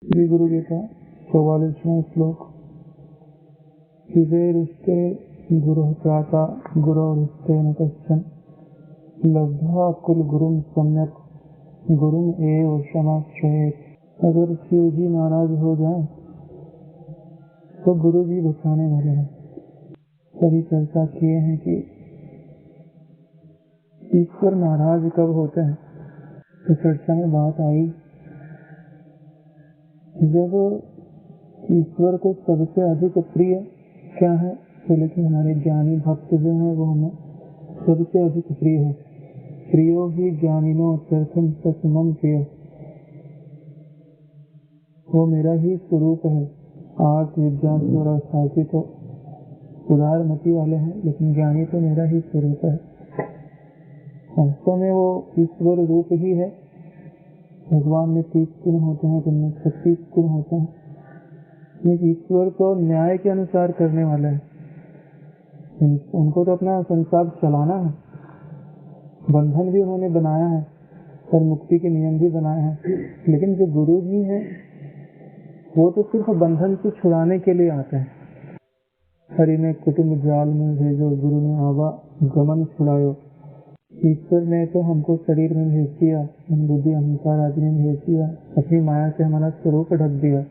श्री गुरु गीता 44वां श्लोक। युवेरुष्टे गुरुः प्राता गुरोरुष्टेन कश्चन लब्ध्वा कुल गुरुं सम्यक गुरुं एव समाश्रयेत्। अगर शिव जी नाराज हो जाए तो गुरु जी बचाने वाले हैं। कभी चर्चा किए हैं कि ईश्वर नाराज कब होते हैं, तो चर्चा में बात आई जब ईश्वर को सबसे अधिक प्रिय क्या है, तो लेकिन हमारे ज्ञानी भक्त जो हैं वो हमें सबसे अधिक प्रिय है। प्रियो ही ज्ञानिनो अत्यर्थम सचमम प्रिय, वो मेरा ही स्वरूप है। आर्थ विद्वान और साथी तो उदार मति वाले हैं, लेकिन ज्ञानी तो मेरा ही स्वरूप है। वास्तव में वो ईश्वर रूप ही है। भगवान में 30 गुण होते हैं, तो उनमें 36 गुण होते हैं। ईश्वर तो न्याय के अनुसार करने वाला है, उनको तो अपना संसार चलाना है। बंधन भी उन्होंने बनाया है और मुक्ति के नियम भी बनाए हैं, लेकिन जो गुरु जी हैं वो तो सिर्फ बंधन से छुड़ाने के लिए आते हैं। हरि ने कुटुंब जाल में भेजो, गुरु ने आवा गमन छुड़ायो। ईश्वर ने तो हमको शरीर में भेज दिया, बुद्धि अहंकार आदि में भेज दिया, अपनी माया से हमारा स्वरूप ढक दिया,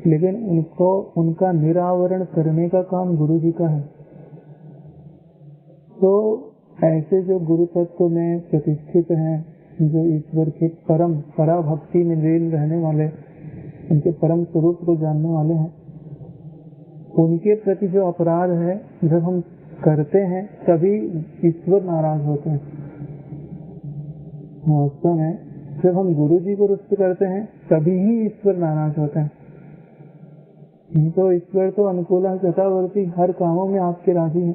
लेकिन उनको उनका निरावरण करने का काम गुरु जी का है। तो ऐसे जो गुरु तत्व में प्रतिष्ठित हैं, जो ईश्वर के परम पराभक्ति में लीन रहने वाले, उनके परम स्वरूप को जानने वाले हैं, उनके प्रति जो अपराध है जब हम करते हैं तभी ईश्वर नाराज होते हैं। वास्तव में जब हम गुरु जी को रुष्ट करते हैं तभी ही ईश्वर नाराज होते हैं। नहीं तो ईश्वर तो अनुकूल चतावर्ती, हर कामों में आपके राजी हैं।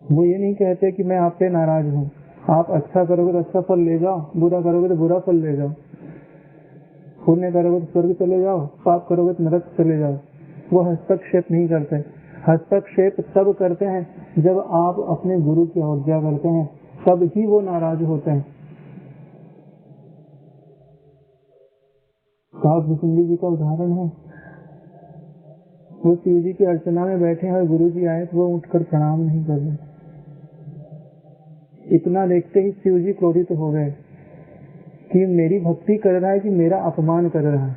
वो ये नहीं कहते कि मैं आप पे नाराज हूँ, आप अच्छा करोगे तो अच्छा फल ले जाओ, बुरा करोगे तो बुरा फल ले जाओ, पुण्य करोगे तो स्वर्ग चले जाओ, पाप करोगे तो नरक चले जाओ। वो हस्तक्षेप नहीं करते। हस्तक्षेप तब करते हैं जब आप अपने गुरु की आज्ञा करते हैं, तब ही वो नाराज होते हैं। भुसुंडी जी का उदाहरण है, वो शिव जी की अर्चना में बैठे हैं और गुरु जी आए तो वो उठकर प्रणाम नहीं कर रहे। इतना देखते ही शिव जी क्रोधित हो गए कि मेरी भक्ति कर रहा है कि मेरा अपमान कर रहा है।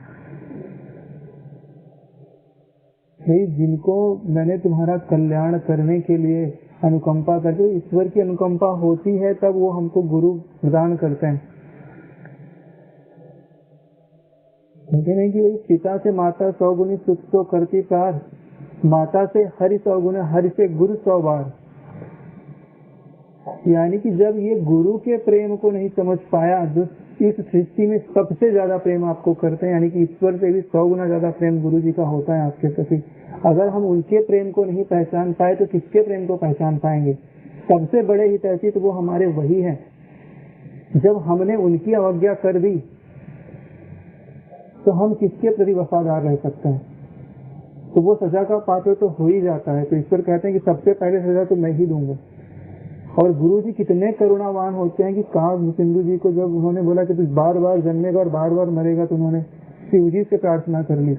भाई, जिनको मैंने तुम्हारा कल्याण करने के लिए अनुकंपा करके, ईश्वर की अनुकंपा होती है तब वो हमको गुरु प्रदान करते हैं। कहते नहीं कि पिता से माता 100 गुनी सुख तो करती प्यार, माता से हरि 100 गुना, हरि से गुरु 100 बार। यानी कि जब ये गुरु के प्रेम को नहीं समझ पाया, जो इस सृष्टि में सबसे ज्यादा प्रेम आपको करते हैं, यानी कि ईश्वर से भी 100 गुना ज्यादा प्रेम गुरु जी का होता है आपके प्रति। अगर हम उनके प्रेम को नहीं पहचान पाए तो किसके प्रेम को पहचान पाएंगे? सबसे बड़े हितैषी तो वो हमारे वही हैं। जब हमने उनकी अवज्ञा कर दी तो हम किसके प्रति वफादार रह सकते हैं? तो वो सजा का पात्र तो हो ही जाता है। तो ईश्वर कहते हैं कि सबसे पहले सजा तो मैं ही दूंगा। और गुरु जी कितने करुणावान होते हैं कि सिंधु जी को जब उन्होंने बोला कि तू बार बार जन्मेगा और बार बार मरेगा, तो उन्होंने शिव जी से प्रार्थना कर ली,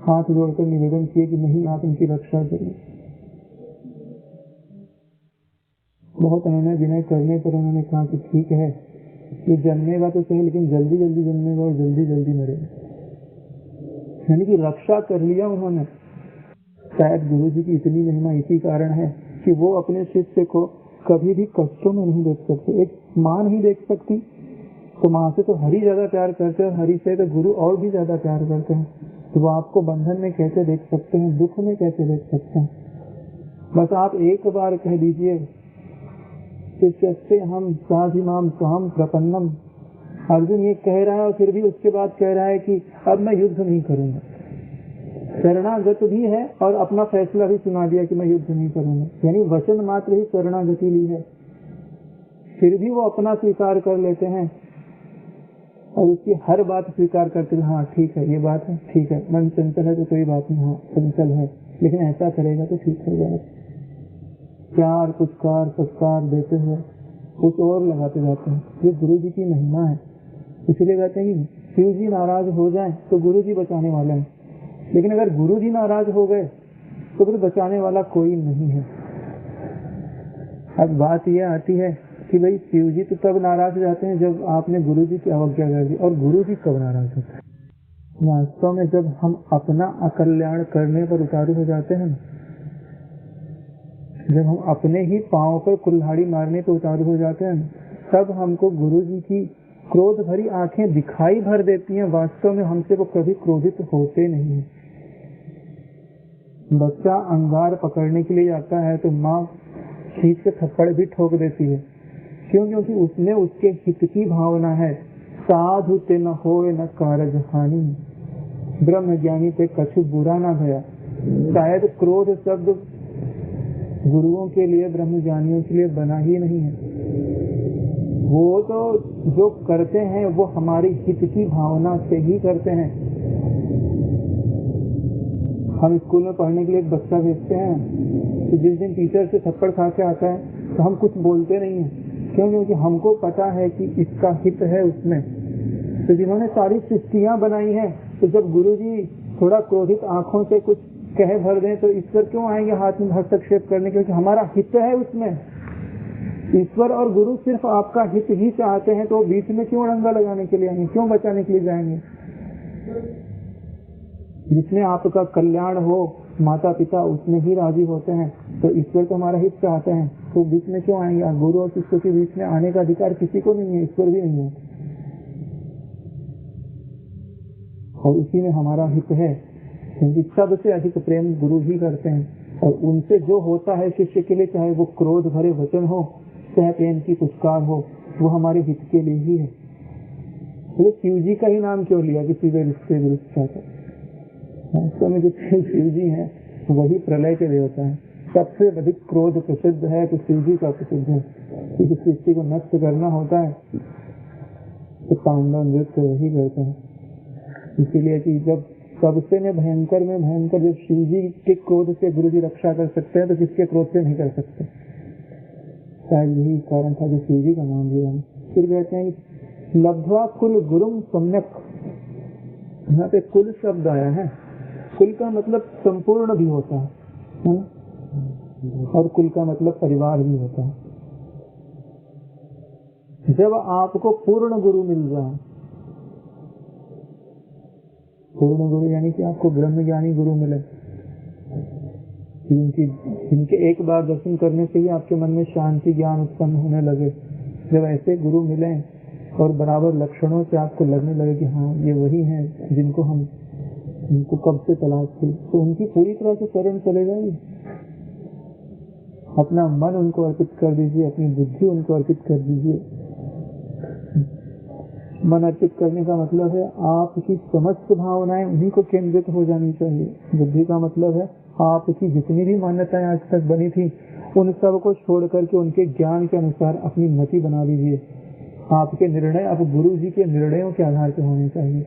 हाथ जोड़कर निवेदन किए कि नहीं, आप इनकी रक्षा करिए। बहुत उन्होंने विनय करने पर उन्होंने कहा कि ठीक है, ये जन्मेगा तो सही, लेकिन जल्दी जल्दी जन्मेगा और जल्दी जल्दी मरेगा। यानी कि रक्षा कर लिया उन्होंने। शायद गुरु जी की इतनी महिमा इसी कारण है कि वो अपने शिष्य को कभी भी कष्टों में नहीं देख सकते। एक माँ नहीं देख सकती, तो माँ से तो हरि ज्यादा प्यार करते हैं, और हरि से तो गुरु और भी ज्यादा प्यार करते हैं। तो वो आपको बंधन में कैसे देख सकते हैं, दुख में कैसे देख सकते हैं? बस आप एक बार कह दीजिए कि हम साधिमाम स्वहम प्रपन्नम। अर्जुन ये कह रहा है और फिर भी उसके बाद कह रहा है कि अब मैं युद्ध नहीं करूंगा। शरणागत भी है और अपना फैसला भी सुना दिया कि मैं युद्ध नहीं करूंगा। यानी वचन मात्र ही शरणागति ली है, फिर भी वो अपना स्वीकार कर लेते हैं और उसकी हर बात स्वीकार करते हैं। हाँ ठीक है, ये बात है, ठीक है, मन चंचल है तो कोई बात नहीं, हाँ चंचल है, लेकिन ऐसा करेगा तो ठीक हो जाएगा। प्यार, पुचकार, सत्कार देते हुए कुछ और लगाते जाते हैं। ये गुरु जी की महिमा है। इसलिए कहते हैं कि शिव जी नाराज हो जाएं तो गुरु जी बचाने वाले हैं, लेकिन अगर गुरु जी नाराज हो गए तो फिर बचाने वाला कोई नहीं है। अब बात यह आती है कि भाई शिव जी तो तब नाराज हो जाते हैं जब आपने गुरु जी की अवज्ञा कर दी, और गुरु जी कब नाराज होते हैं? वास्तव में जब हम अपना अकल्याण करने पर उतारू हो जाते हैं, जब हम अपने ही पांव पर कुल्हाड़ी मारने पर उतारू हो जाते हैं, तब हमको गुरु जी की क्रोध भरी आंखें दिखाई भर देती हैं। वास्तव में हमसे वो कभी क्रोधित होते नहीं हैं। बच्चा अंगार पकड़ने के लिए जाता है तो माँ खींच के थप्पड़ भी ठोक देती है। क्यों? क्योंकि उसने उसके हित की भावना है। साधु ते न होए न कारज हानि, ब्रह्म ज्ञानी पे कछु बुरा ना भया। शायद क्रोध शब्द गुरुओं के लिए, ब्रह्म ज्ञानियों के लिए बना ही नहीं है। वो तो जो करते हैं वो हमारी हित की भावना से ही करते हैं। हम स्कूल में पढ़ने के लिए एक बच्चा भेजते हैं तो जिस दिन टीचर से थप्पड़ खा के आता है तो हम कुछ बोलते नहीं हैं। क्यों? क्योंकि हमको पता है कि इसका हित है उसमें। तो जिन्होंने सारी सृष्टियां बनाई हैं, तो जब गुरुजी थोड़ा क्रोधित आंखों से कुछ कह भर दें तो ईश्वर क्यों आएंगे हाथ में हस्तक्षेप करने? क्योंकि हमारा हित है उसमें। ईश्वर और गुरु सिर्फ आपका हित ही चाहते हैं, तो बीच में क्यों डंगा लगाने के लिए आएंगे? क्यों बचाने के लिए जाएंगे? जिसमें आपका कल्याण हो, माता पिता उसमें ही राजी होते हैं। तो ईश्वर तो हमारा हित चाहते हैं, तो बीच में क्यों आएंगे? गुरु और शिष्य के बीच में आने का अधिकार किसी को नहीं है, ईश्वर भी नहीं है। और उसी में हमारा हित है, क्योंकि सबसे अधिक प्रेम गुरु ही करते हैं। और उनसे जो होता है शिष्य के लिए, चाहे वो क्रोध भरे वचन हो, चाहे प्रेम की पुचकार हो, वो हमारे हित के लिए ही है। तो शिव जी का ही नाम क्यों लिया कि सीधे रिश्ते विरुद्ध चाहते? वास्तव में जो शिव जी हैं वही प्रलय के देवता है। सबसे अधिक क्रोध प्रसिद्ध है तो शिव जी का प्रसिद्ध है। क्योंकि सृष्टि को नष्ट करना होता है तो तांडव नृत्य वही करते हैं। इसीलिए कि जब सबसे में भयंकर जब शिव जी के क्रोध से गुरु जी रक्षा कर सकते हैं तो किसके क्रोध से नहीं कर सकते। शायद यही कारण था कि शिव जी का नाम लिया। फिर कहते हैं लब्ध्वा कुल गुरुम सम्यक। यहाँ पे कुल शब्द आया है। कुल का मतलब संपूर्ण भी होता है और कुल का मतलब परिवार भी होता है। जब आपको पूर्ण गुरु मिल जाए, पूर्ण गुरु यानी कि आपको ब्रह्म ज्ञानी गुरु मिले, जिनके एक बार दर्शन करने से ही आपके मन में शांति ज्ञान उत्पन्न होने लगे, जब ऐसे गुरु मिले और बराबर लक्षणों से आपको लगने लगे कि हाँ ये वही हैं जिनको कब से तलाश थी, तो उनकी पूरी तरह से शरण चले जाएगी। अपना मन उनको अर्पित कर दीजिए, अपनी बुद्धि उनको अर्पित कर दीजिए। मन अर्पित करने का मतलब है आपकी समस्त भावनाएं उन्हीं को केंद्रित हो जानी चाहिए। बुद्धि का मतलब है आपकी जितनी भी मान्यताएं आज तक बनी थी उन सब को छोड़ करके उनके ज्ञान के अनुसार अपनी मति बना लीजिए। आपके निर्णय अब गुरु जी के निर्णयों के आधार पर होने चाहिए।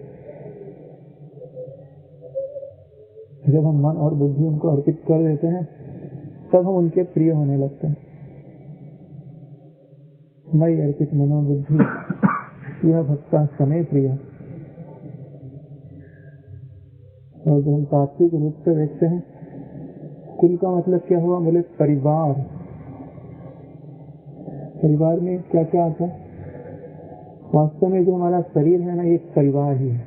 जब हम मन और बुद्धि उनको अर्पित कर देते हैं तब हम उनके प्रिय होने लगते हैं। मई अर्पित मनोबुद्धि यह भक्ता समय प्रिय। और जब हम तात्विक रूप से देखते हैं कुल का मतलब क्या हुआ? बोले परिवार। परिवार में क्या क्या आता है? वास्तव में जो हमारा शरीर है ना, ये परिवार ही है।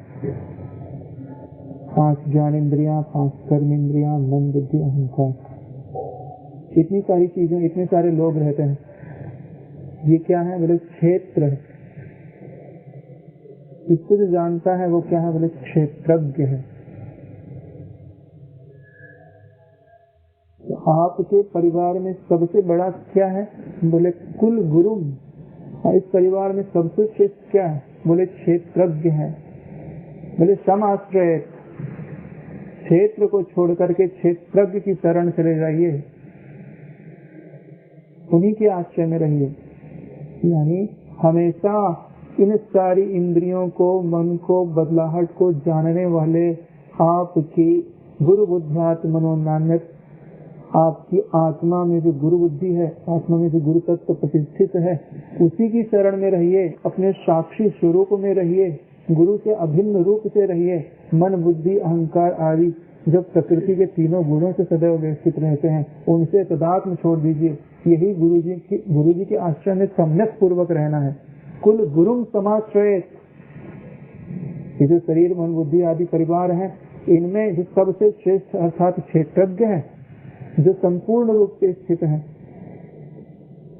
5 ज्ञानेंद्रियां, 5 कर्मेंद्रियां, मन बुद्धि अहंकार, इतनी सारी चीजें, इतने सारे लोग रहते हैं। ये क्या है? बोले क्षेत्र है। इसको जो जानता है वो क्या है? बोले क्षेत्रज्ञ है। तो आपके परिवार में सबसे बड़ा क्या है? बोले कुल गुरु। और इस परिवार में सबसे श्रेष्ठ क्या है? बोले क्षेत्रज्ञ है। बोले समाश्रय, क्षेत्र को छोड़ करके क्षेत्रज्ञ की शरण चले जाइए, उन्हीं के आश्रय में रहिए। यानी हमेशा इन सारी इंद्रियों को, मन को, बदलाहट को जानने वाले आपकी गुरु बुद्ध्यात् मनोनान्यत्, आपकी आत्मा में जो गुरु बुद्धि है, आत्मा में जो गुरु तत्व प्रतिष्ठित है, उसी की शरण में रहिए, अपने साक्षी स्वरूप में रहिए। गुरु से अभिन्न रूप से रहिए। मन बुद्धि अहंकार आदि जब प्रकृति के तीनों गुणों से सदैव व्यवस्थित रहते हैं, उनसे तदात्म छोड़ दीजिए। यही गुरु जी के आश्रय में सम्यक पूर्वक रहना है। कुल गुरुम समाश्रय, ये जो शरीर मन बुद्धि आदि परिवार है, इनमें जो सबसे श्रेष्ठ अर्थात क्षेत्रज्ञ है, जो संपूर्ण रूप से स्थित है,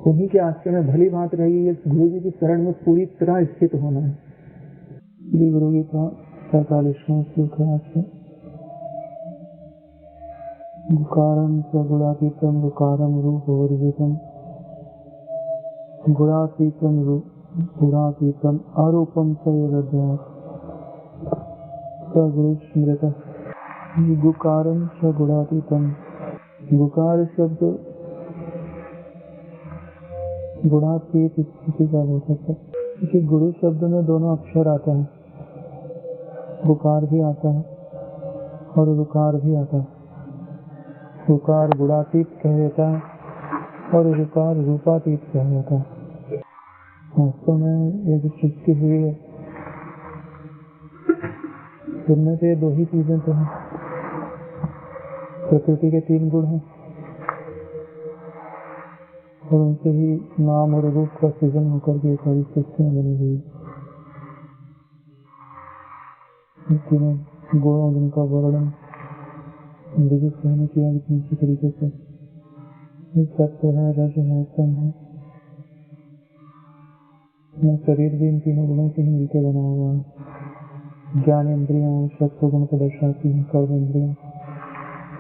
उन्हीं के आश्रय में भली भांति रहिए। ये गुरु जी की शरण में पूरी तरह स्थित होना है। गुरु जी का 45वां श्लोक है। गुकारं च गुणातीतं गुकारं रूपवर्जितं, गुणातीतं अरूपं च यद्यात् स गुरुस्मृतः। गुकारं च गुणातीतं, गुकार शब्द गुणातीत स्थिति का हो सकता है, क्योंकि गुरु शब्द में दोनों अक्षर आता है, गुकार भी आता है और रुकार भी आता है। गुकार गुणातीत कह देता है और रुकार रूपातीत कह देता है। वास्तव में ये जो सृष्टि हुई है, इनमें से दो ही चीजें तो हैं। प्रकृति के 3 गुण हैं और उनसे ही नाम और रूप का सृजन होकर के सारी सृष्टियां बनी हुई। तीनों गुणों जिनका वर्णन विदित कहने किया इतनी अच्छी तरीके से, सत्य है, रज है, तम है। अपना शरीर भी इन तीनों गुणों से ही मिलकर बना हुआ है। ज्ञान इंद्रियां सत्व गुण को दर्शाती है, कर्म इंद्रियां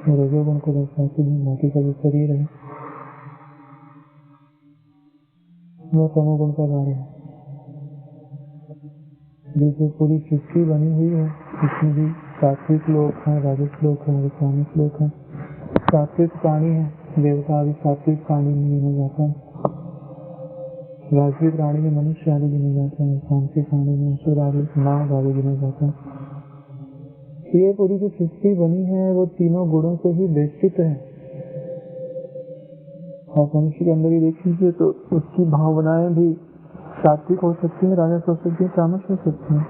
और रजोगुण को दर्शाती है। बाकी का जो शरीर है वह तमोगुण का कार्य है। जैसे पूरी सृष्टि बनी हुई है, इसमें भी सात्विक लोक हैं, राजस लोक हैं, रासायनिक लोक हैं। सात्विक प्राणी है, देवता आदि सात्विक प्राणी में गिना जाता है। राजसी प्राणी में मनुष्य आदि गिने जाते हैं। तामसिक प्राणी में असुर आदि, नाग आदि गिना जाता है। ये पूरी जो सृष्टि बनी है वो तीनों गुणों से ही बेष्टित है। और मनुष्य के अंदर ही देख लीजिए तो उसकी भावनाएं भी सात्विक हो सकती है, राजस हो सकती है, तामस हो सकती है।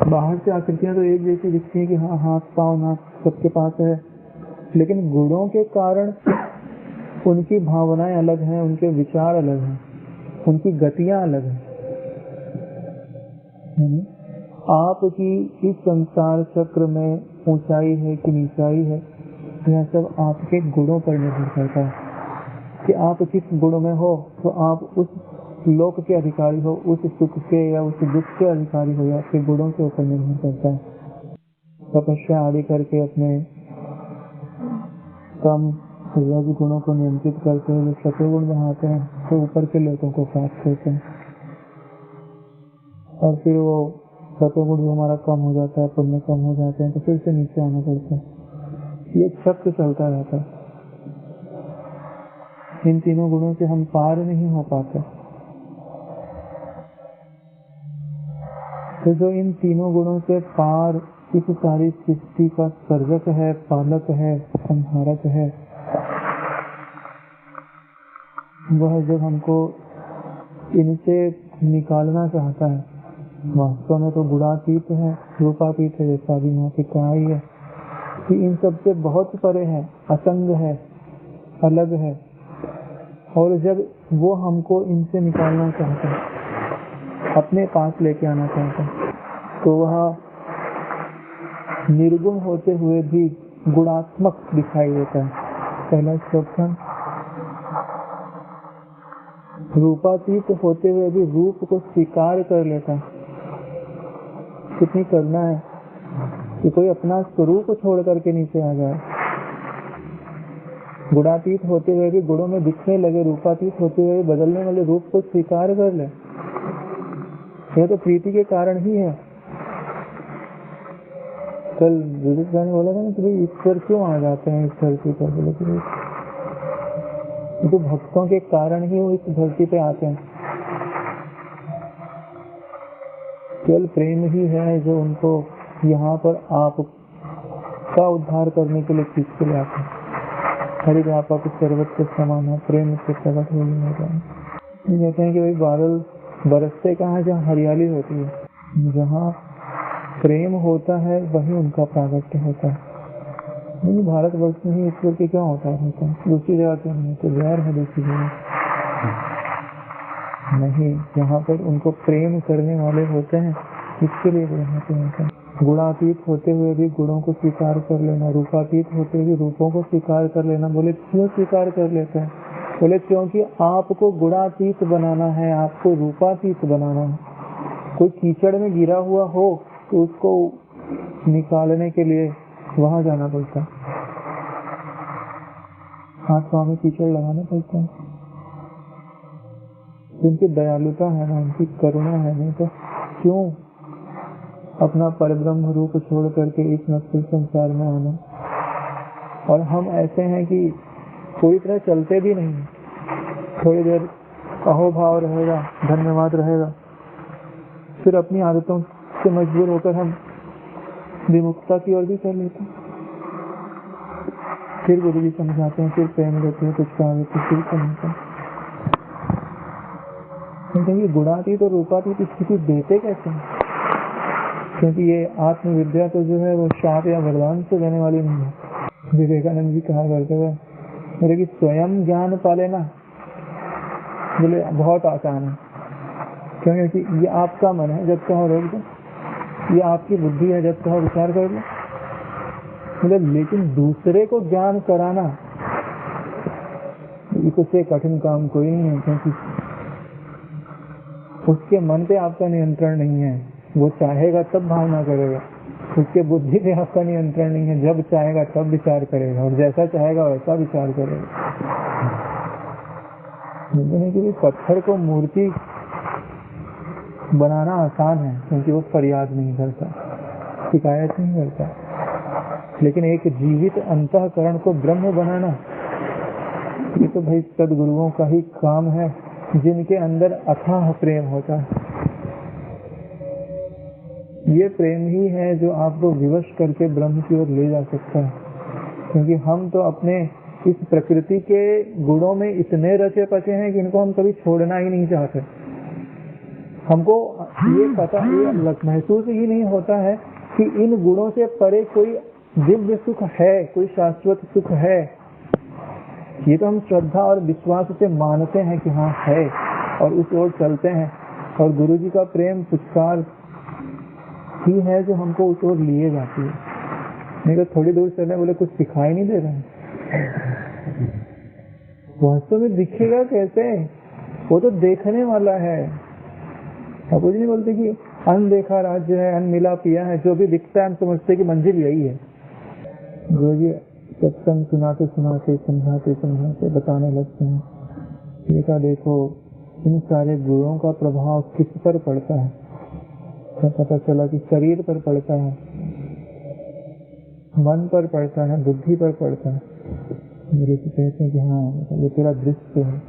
बाहर से आकृतियां तो एक जैसी दिखती है कि हाँ हाथ पाँव नाक सबके पास है, लेकिन गुणों के कारण उनकी भावनाएं अलग हैं, उनके विचार अलग हैं, उनकी गतियां अलग हैं। आपकी इस संसार चक्र में ऊंचाई है कि नीचाई है, यह सब आपके गुणों पर निर्भर करता है कि आप किस गुण में हो तो आप उस लोक के अधिकारी हो, उस सुख के या उस दुख के अधिकारी हो, या आपके गुणों के ऊपर निर्भर करता है। तपस्या आदि करके अपने कम रज गुणों को नियंत्रित करते हैं, जब शत्रुगुण बढ़ाते हैं तो ऊपर के लोगों को प्राप्त होते हैं, और फिर वो शत्रुगुण जो हमारा कम हो जाता है, पुण्य कम हो जाते हैं, तो फिर से नीचे आना पड़ता है। ये चक्र चलता रहता है। इन तीनों गुणों से हम पार नहीं हो पाते। तो जो इन तीनों गुणों से पार इस सारी सृष्टि का सर्जक है, पालक है, संहारक है, वह जब हमको इनसे निकालना चाहता है, वास्तव में तो गुणातीत है, रूपातीत है, जैसा भी वहाँ पे कहा ही है कि इन सबसे बहुत परे है, असंग है, अलग है। और जब वो हमको इनसे निकालना चाहता है, अपने पास लेके आना चाहता है, तो वह निर्गुण होते हुए भी गुणात्मक दिखाई देता है। पहला श्लोक था, रूपातीत होते हुए भी रूप को स्वीकार कर लेता है। कितनी करना है कि कोई अपना स्वरूप छोड़ करके नीचे आ जाए। गुणातीत होते हुए भी गुणों में दिखने लगे, रूपातीत होते हुए बदलने वाले रूप को स्वीकार कर ले। यह तो प्रीति के कारण ही है। कल विदित ने बोला था ना कि भाई ईश्वर क्यों आ जाते हैं इस धरती पर, बोले कि तो भक्तों के कारण ही वो इस धरती पे आते हैं। केवल प्रेम ही है जो उनको यहाँ पर आप का उद्धार करने के लिए खींच के ले आते हैं। हरि व्यापक सर्वत्र समान है, प्रेम से प्रकट हो जाता है। कहते हैं कि भाई बादल बरसते कहाँ जहाँ हरियाली होती है, जहाँ प्रेम होता है वही उनका प्रागट्य होता है। नहीं भारतवर्ष में ही ईश्वर के क्या होता है, दूसरी जगह क्यों नहीं, तो गैर है दूसरी जगह नहीं, जहाँ पर उनको प्रेम करने वाले होते हैं इसके लिए होते हैं। गुणातीत होते हुए भी गुणों को स्वीकार कर लेना, रूपातीत होते हुए रूपों को स्वीकार कर लेना। बोले क्यों स्वीकार कर लेते हैं? बोले क्योंकि आपको गुणातीत बनाना है, आपको रूपातीत बनाना है। कोई कीचड़ में गिरा हुआ हो तो उसको निकालने के लिए वहां जाना पड़ता है, हाथ पांव में कीचड़ लगाना पड़ता है। उनकी दयालुता है ना, उनकी करुणा है, नहीं तो क्यों अपना परब्रह्म रूप छोड़ करके इस नश्वर संसार में आना। और हम ऐसे हैं कि पूरी तरह चलते भी नहीं, थोड़ी देर अहोभाव रहेगा, धन्यवाद रहेगा, फिर अपनी आदतों से मजबूर होकर हम विमुक्ता की ओर भी कर लेते हैं। फिर गुरु जी समझाते हैं, फिर प्रेम देते हैं, कुछ कहा देते फिर समझते हैं। गुणातीत और रूपातीत स्थिति देते कैसे हैं? क्योंकि ये आत्मविद्या तो जो है वो शाप या वरदान से देने वाली नहीं है। विवेकानंद जी कहा करते हुए बोले कि स्वयं ज्ञान पा लेना बोले बहुत आसान है, क्योंकि ये आपका मन है, जब चाहो रोक दो, ये आपकी बुद्धि है, जब चाहो विचार कर लो। बोले लेकिन दूसरे को ज्ञान कराना इससे कठिन काम कोई नहीं है, क्योंकि उसके मन पे आपका नियंत्रण नहीं है। वो चाहेगा तब भावना करेगा, उसके बुद्धि पे आपका नियंत्रण नहीं है। जब चाहेगा तब विचार करेगा और जैसा चाहेगा वैसा विचार करेगा। नहीं कि पत्थर को मूर्ति बनाना आसान है, क्योंकि वो फरियाद नहीं करता, शिकायत नहीं करता। लेकिन एक जीवित अंतःकरण को ब्रह्म बनाना, ये तो भाई सद्गुरुओं का ही काम है, जिनके अंदर अथाह प्रेम होता है। ये प्रेम ही है जो आपको विवश करके ब्रह्म की ओर ले जा सकता है। क्योंकि हम तो अपने इस प्रकृति के गुणों में इतने रचे पचे हैं कि इनको हम कभी छोड़ना ही नहीं चाहते। हमको ये पता, ये महसूस ही नहीं होता है कि इन गुणों से परे कोई दिव्य सुख है, कोई शाश्वत सुख है। ये तो हम श्रद्धा और विश्वास से मानते हैं कि हाँ है, और उस ओर चलते हैं। और गुरु जी का प्रेम पुचकार ही है जो हमको उस ओर लिए जाती है। नहीं तो थोड़ी दूर चलने बोले कुछ दिखाई नहीं दे रहा है। वास्तव में दिखेगा कैसे? वो तो देखने वाला है। अब कुछ नहीं बोलते कि अनदेखा राज्य है, अनमिला पिया है, जो भी दिखता है हम समझते कि मंजिल यही है। गुरु जी सत्संग सुनाते सुनाते, समझाते समझाते बताने लगते हैं, बेटा देखो इन सारे गुणों का प्रभाव किस पर पड़ता है। तो पता चला कि शरीर पर पड़ता है, मन पर पड़ता है, बुद्धि पर पड़ता है। मेरे से कहते हैं कि हाँ ये तेरा दृश्य है।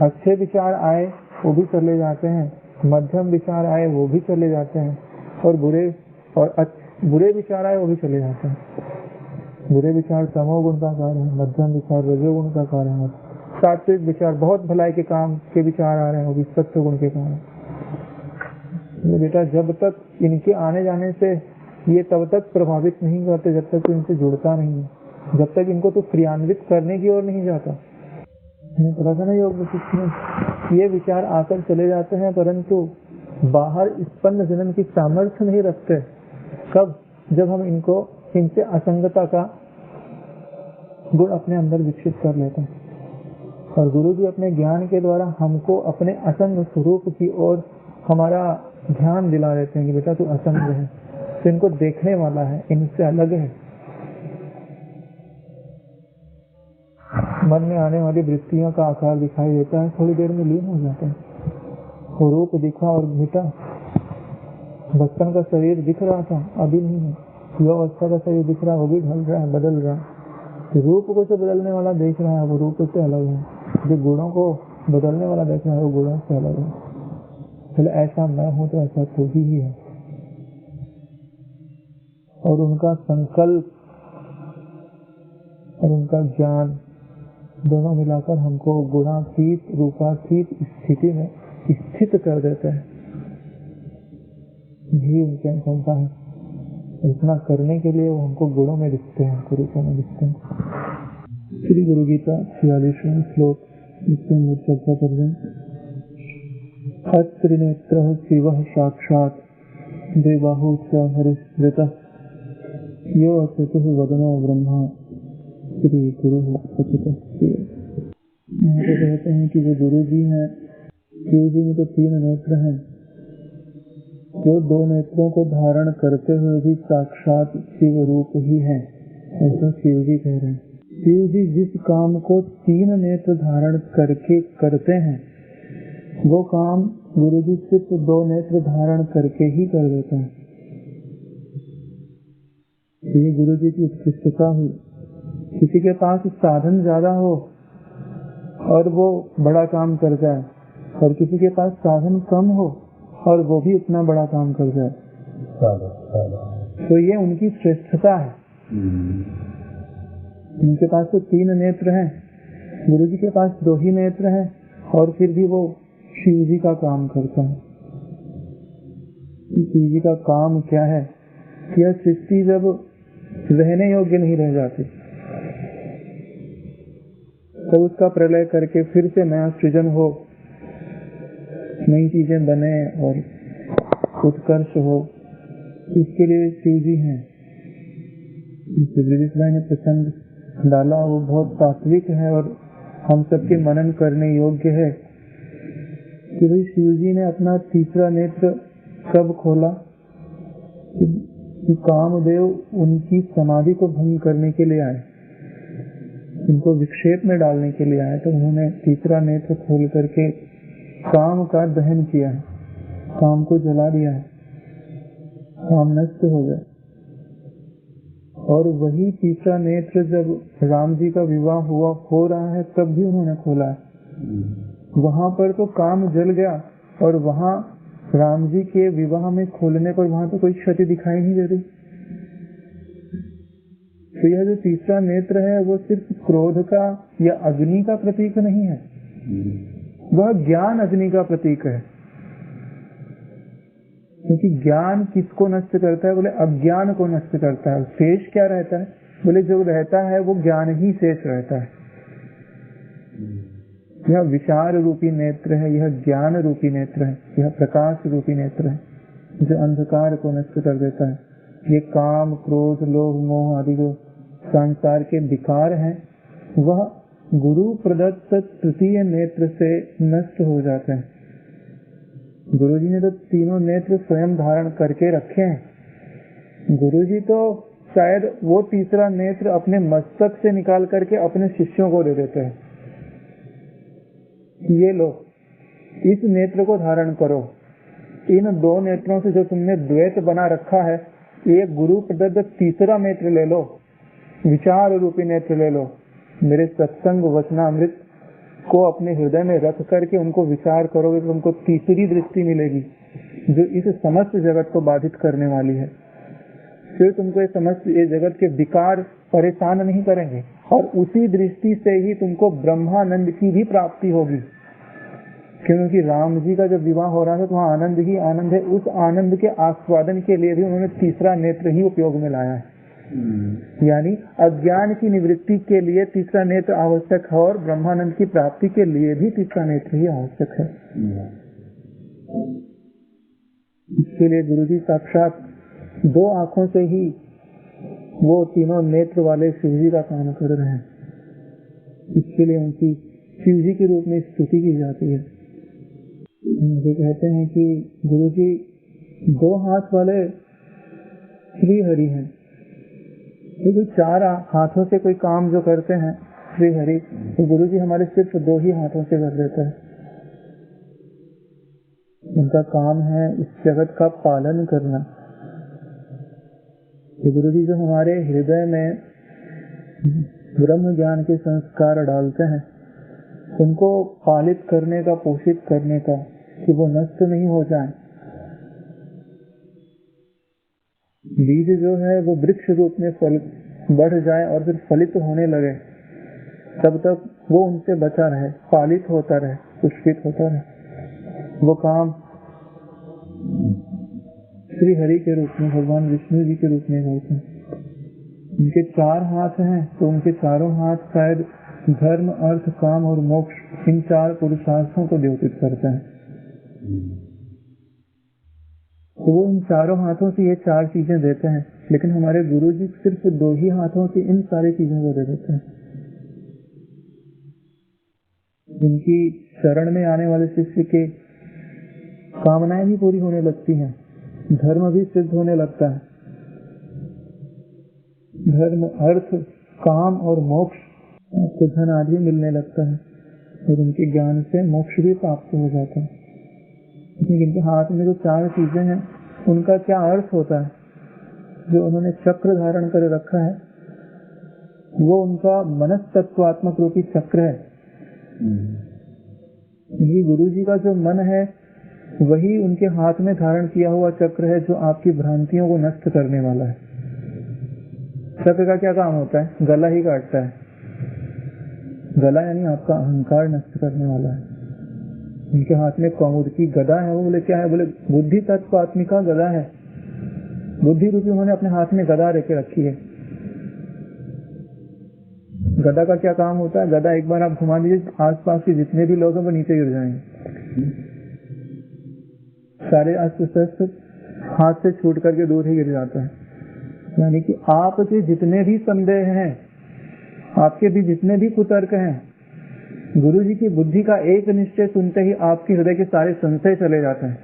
अच्छे विचार आए वो भी चले जाते हैं, मध्यम विचार आए वो भी चले जाते हैं, और बुरे विचार आए वो भी चले जाते हैं। बुरे विचार तमोगुण का कार्य है, मध्यम विचार रजोगुण का कार्य है, सात्विक विचार बहुत भलाई के काम के विचार आ रहे हैं वो भी सत्वगुण के कारण। बेटा जब तक इनके आने जाने से ये तब तक प्रभावित नहीं करते जब तक इनसे जुड़ता नहीं है, जब तक इनको तो क्रियान्वित करने की ओर नहीं जाता। पता था ना योग वशिष्ठ में ये विचार आकर चले जाते हैं, परंतु बाहर उत्पन्न जन्म की सामर्थ्य नहीं रखते। कब? जब हम इनसे असंगता का गुण अपने अंदर विकसित कर लेते हैं। और गुरु जी अपने ज्ञान के द्वारा हमको अपने असंग स्वरूप की ओर हमारा ध्यान दिला देते हैं कि बेटा तू असंग है, तो इनको देखने वाला है, इनसे अलग है। मन में आने वाली वृत्तियों का आकार दिखाई देता है, थोड़ी देर में लीन हो जाता है। वो रूप दिखा और मिटा। बचपन का शरीर दिख रहा था, अभी नहीं है। युवावस्था का शरीर दिख रहा है, वो भी ढल रहा है, बदल रहा है। रूप को जो बदलने वाला देख रहा है वो रूप से अलग है, जो गुणों को बदलने वाला देख रहा है वो गुणों से अलग है। चलो ऐसा मैं हूं तो ऐसा तू ही है। और उनका संकल्प और उनका ज्ञान दोनों मिलाकर हमको गुणातीत रूपातीत स्थिति में स्थित कर देता है। यही उनकी अनुकंपा है। इतना करने के लिए वो हमको गुणों में दिखते हैं, हमको रूपों में दिखते हैं। श्री गुरु गीता 46वां श्लोक, इससे हम चर्चा कर रहे हैं। अत्रिनेत्रः शिवः साक्षात् द्विबाहुः च हरिस्मृतः यो अच्युतः वदनो ब्रह्मा श्री गुरु अच्युतः। यहाँ पे कहते हैं कि जो गुरु जी हैं, शिव जी में तो 3 नेत्र हैं, जो 2 नेत्रों को धारण करते हुए भी साक्षात शिव रूप ही है, ऐसा शिव जी कह रहे हैं। शिव जी जिस काम को 3 नेत्र धारण करके करते हैं, वो काम गुरु जी सिर्फ 2 नेत्र धारण करके ही कर देते हैं। ये गुरु जी की उत्कृष्टता हुई। किसी के पास साधन ज्यादा हो और वो बड़ा काम कर जाए, और किसी के पास साधन कम हो और वो भी उतना बड़ा काम कर जाए, तो ये उनकी श्रेष्ठता है। उनके पास तो 3 नेत्र हैं, गुरु जी के पास 2 ही नेत्र हैं, और फिर भी वो शिव जी का काम करता है। शिव जी का काम क्या है? यह सृष्टि जब रहने योग्य नहीं रह जाती, तो उसका प्रलय करके फिर से नया सृजन हो, नई चीजें बने और उत्कर्ष हो, इसके लिए शिव जी हैं। ब्रिटिश भाई ने प्रसंग डाला, वो बहुत तात्विक है और हम सबके मनन करने योग्य है कि भाई शिव जी ने अपना तीसरा नेत्र कब खोला? कि कामदेव उनकी समाधि को भंग करने के लिए आए, उनको विक्षेप में डालने के लिए आए, तो उन्होंने तीसरा नेत्र खोल करके काम का दहन किया है, काम को जला दिया है, काम नष्ट हो गया। और वही तीसरा नेत्र जब राम जी का विवाह हो रहा है, तब भी उन्होंने खोला है। वहां पर तो काम जल गया, और वहां राम जी के विवाह में खोलने पर वहां तो कोई क्षति दिखाई नहीं दे रही। तो यह जो तीसरा नेत्र है, वो सिर्फ क्रोध का या अग्नि का प्रतीक नहीं है, वह ज्ञान अग्नि का प्रतीक है। क्योंकि ज्ञान किसको नष्ट करता है? बोले अज्ञान को नष्ट करता है। शेष क्या रहता है? बोले जो रहता है वो ज्ञान ही शेष रहता है। यह विचार रूपी नेत्र है, यह ज्ञान रूपी नेत्र है, यह प्रकाश रूपी नेत्र है, जो अंधकार को नष्ट कर देता है। ये काम, क्रोध, लोभ, मोह आदि जो संसार के विकार हैं, वह गुरु प्रदत्त तृतीय नेत्र से नष्ट हो जाते हैं। गुरु जी ने तो 3 नेत्र स्वयं धारण करके रखे हैं। गुरु जी तो शायद वो तीसरा नेत्र अपने मस्तक से निकाल करके अपने शिष्यों को दे देते हैं, ये लो, इस नेत्र को धारण करो। इन 2 नेत्रों से जो तुमने द्वैत बना रखा है, ये गुरु प्रदत्त तीसरा नेत्र ले लो, विचार रूपी नेत्र ले लो। मेरे सत्संग वचनामृत को अपने हृदय में रख करके उनको विचार करोगे तो तुमको तीसरी दृष्टि मिलेगी, जो इस समस्त जगत को बाधित करने वाली है। फिर तुमको ये जगत के विकार परेशान नहीं करेंगे, और उसी दृष्टि से ही तुमको ब्रह्मानंद की भी प्राप्ति होगी। क्योंकि राम जी का जब विवाह हो रहा था तो वहाँ आनंद ही आनंद है। उस आनंद के आस्वादन के लिए भी उन्होंने तीसरा नेत्र ही उपयोग में लाया है। यानी अज्ञान की निवृत्ति के लिए तीसरा नेत्र आवश्यक है, और ब्रह्मानंद की प्राप्ति के लिए भी तीसरा नेत्र ही आवश्यक है। इसके लिए गुरु जी साक्षात 2 आंखों से ही वो 3 नेत्र वाले शिव जी का काम कर रहे हैं। इसके लिए उनकी शिव जी के रूप में स्तुति की जाती है। मुझे कहते हैं कि गुरु जी 2 हाथ वाले श्री हरि हैं। तो 4 हाथों से कोई काम जो करते हैं श्री हरि, तो गुरु जी हमारे सिर्फ 2 ही हाथों से कर देते हैं। उनका काम है इस जगत का पालन करना। तो गुरु जी जो हमारे हृदय में ब्रह्म ज्ञान के संस्कार डालते हैं, उनको पालित करने का, पोषित करने का, कि वो नष्ट नहीं हो जाए। बीज जो है वो वृक्ष रूप में बढ़ जाए और फिर फलित होने लगे, तब तक वो उनसे बचा रहे, पालित होता रहे, पुष्पित होता रहे। वो काम श्री हरि के रूप में, भगवान विष्णु जी के रूप में करते हैं। उनके 4 हाथ हैं, तो उनके चारों हाथ शायद धर्म, अर्थ, काम और मोक्ष, इन 4 पुरुषार्थों को द्योतित करते हैं। तो वो इन चारों हाथों से ये 4 चीजें देते हैं, लेकिन हमारे गुरु जी सिर्फ 2 ही हाथों से इन सारी चीजों को दे देते हैं। जिनकी शरण में आने वाले शिष्य के कामनाएं भी पूरी होने लगती हैं, धर्म भी सिद्ध होने लगता है। धर्म, अर्थ, काम और मोक्ष, तो धन आदि मिलने लगता है, और उनके ज्ञान से मोक्ष भी प्राप्त हो जाता है। इनके हाथ में जो 4 चीजें हैं, उनका क्या अर्थ होता है? जो उन्होंने चक्र धारण कर रखा है, वो उनका मनस्तत्वात्मक रूपी चक्र है। ये गुरु जी का जो मन है, वही उनके हाथ में धारण किया हुआ चक्र है, जो आपकी भ्रांतियों को नष्ट करने वाला है। चक्र का क्या काम होता है? गला ही काटता है। गला यानी आपका अहंकार नष्ट करने वाला है। उनके हाथ में कौमुद की गदा है। वो बोले क्या है? बोले बुद्धि तत्वात्मिका गदा है। बुद्धि रूपी उन्होंने अपने हाथ में गदा लेके रखी है। गदा का क्या काम होता है? गदा एक बार आप घुमा दीजिए, आसपास के जितने भी लोग हैं वो नीचे गिर जाएंगे। सारे अस्त्र शस्त्र हाथ से छूट करके दूर ही गिर जाता है। यानी कि आपके जितने भी संदेह हैं, आपके भी जितने भी कुतर्क हैं, गुरु जी की बुद्धि का एक निश्चय सुनते ही आपके हृदय के सारे संशय चले जाते हैं।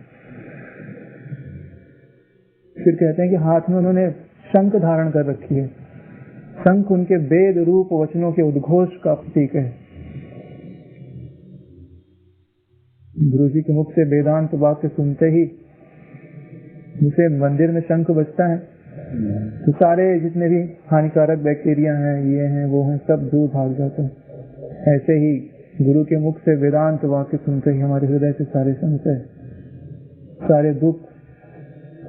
फिर कहते हैं कि हाथ में उन्होंने शंख धारण कर रखी है। शंख उनके वेद रूप वचनों के उद्घोष का प्रतीक है। गुरु जी के मुख से वेदांत वाक्य सुनते ही जैसे मंदिर में शंख बजता है, तो सारे जितने भी हानिकारक बैक्टीरिया हैं, ये हैं, वो हैं, सब दूर भाग जाते हैं। ऐसे ही गुरु के मुख से वेदांत वाक्य सुनते ही हमारे हृदय से सारे संशय, सारे दुख,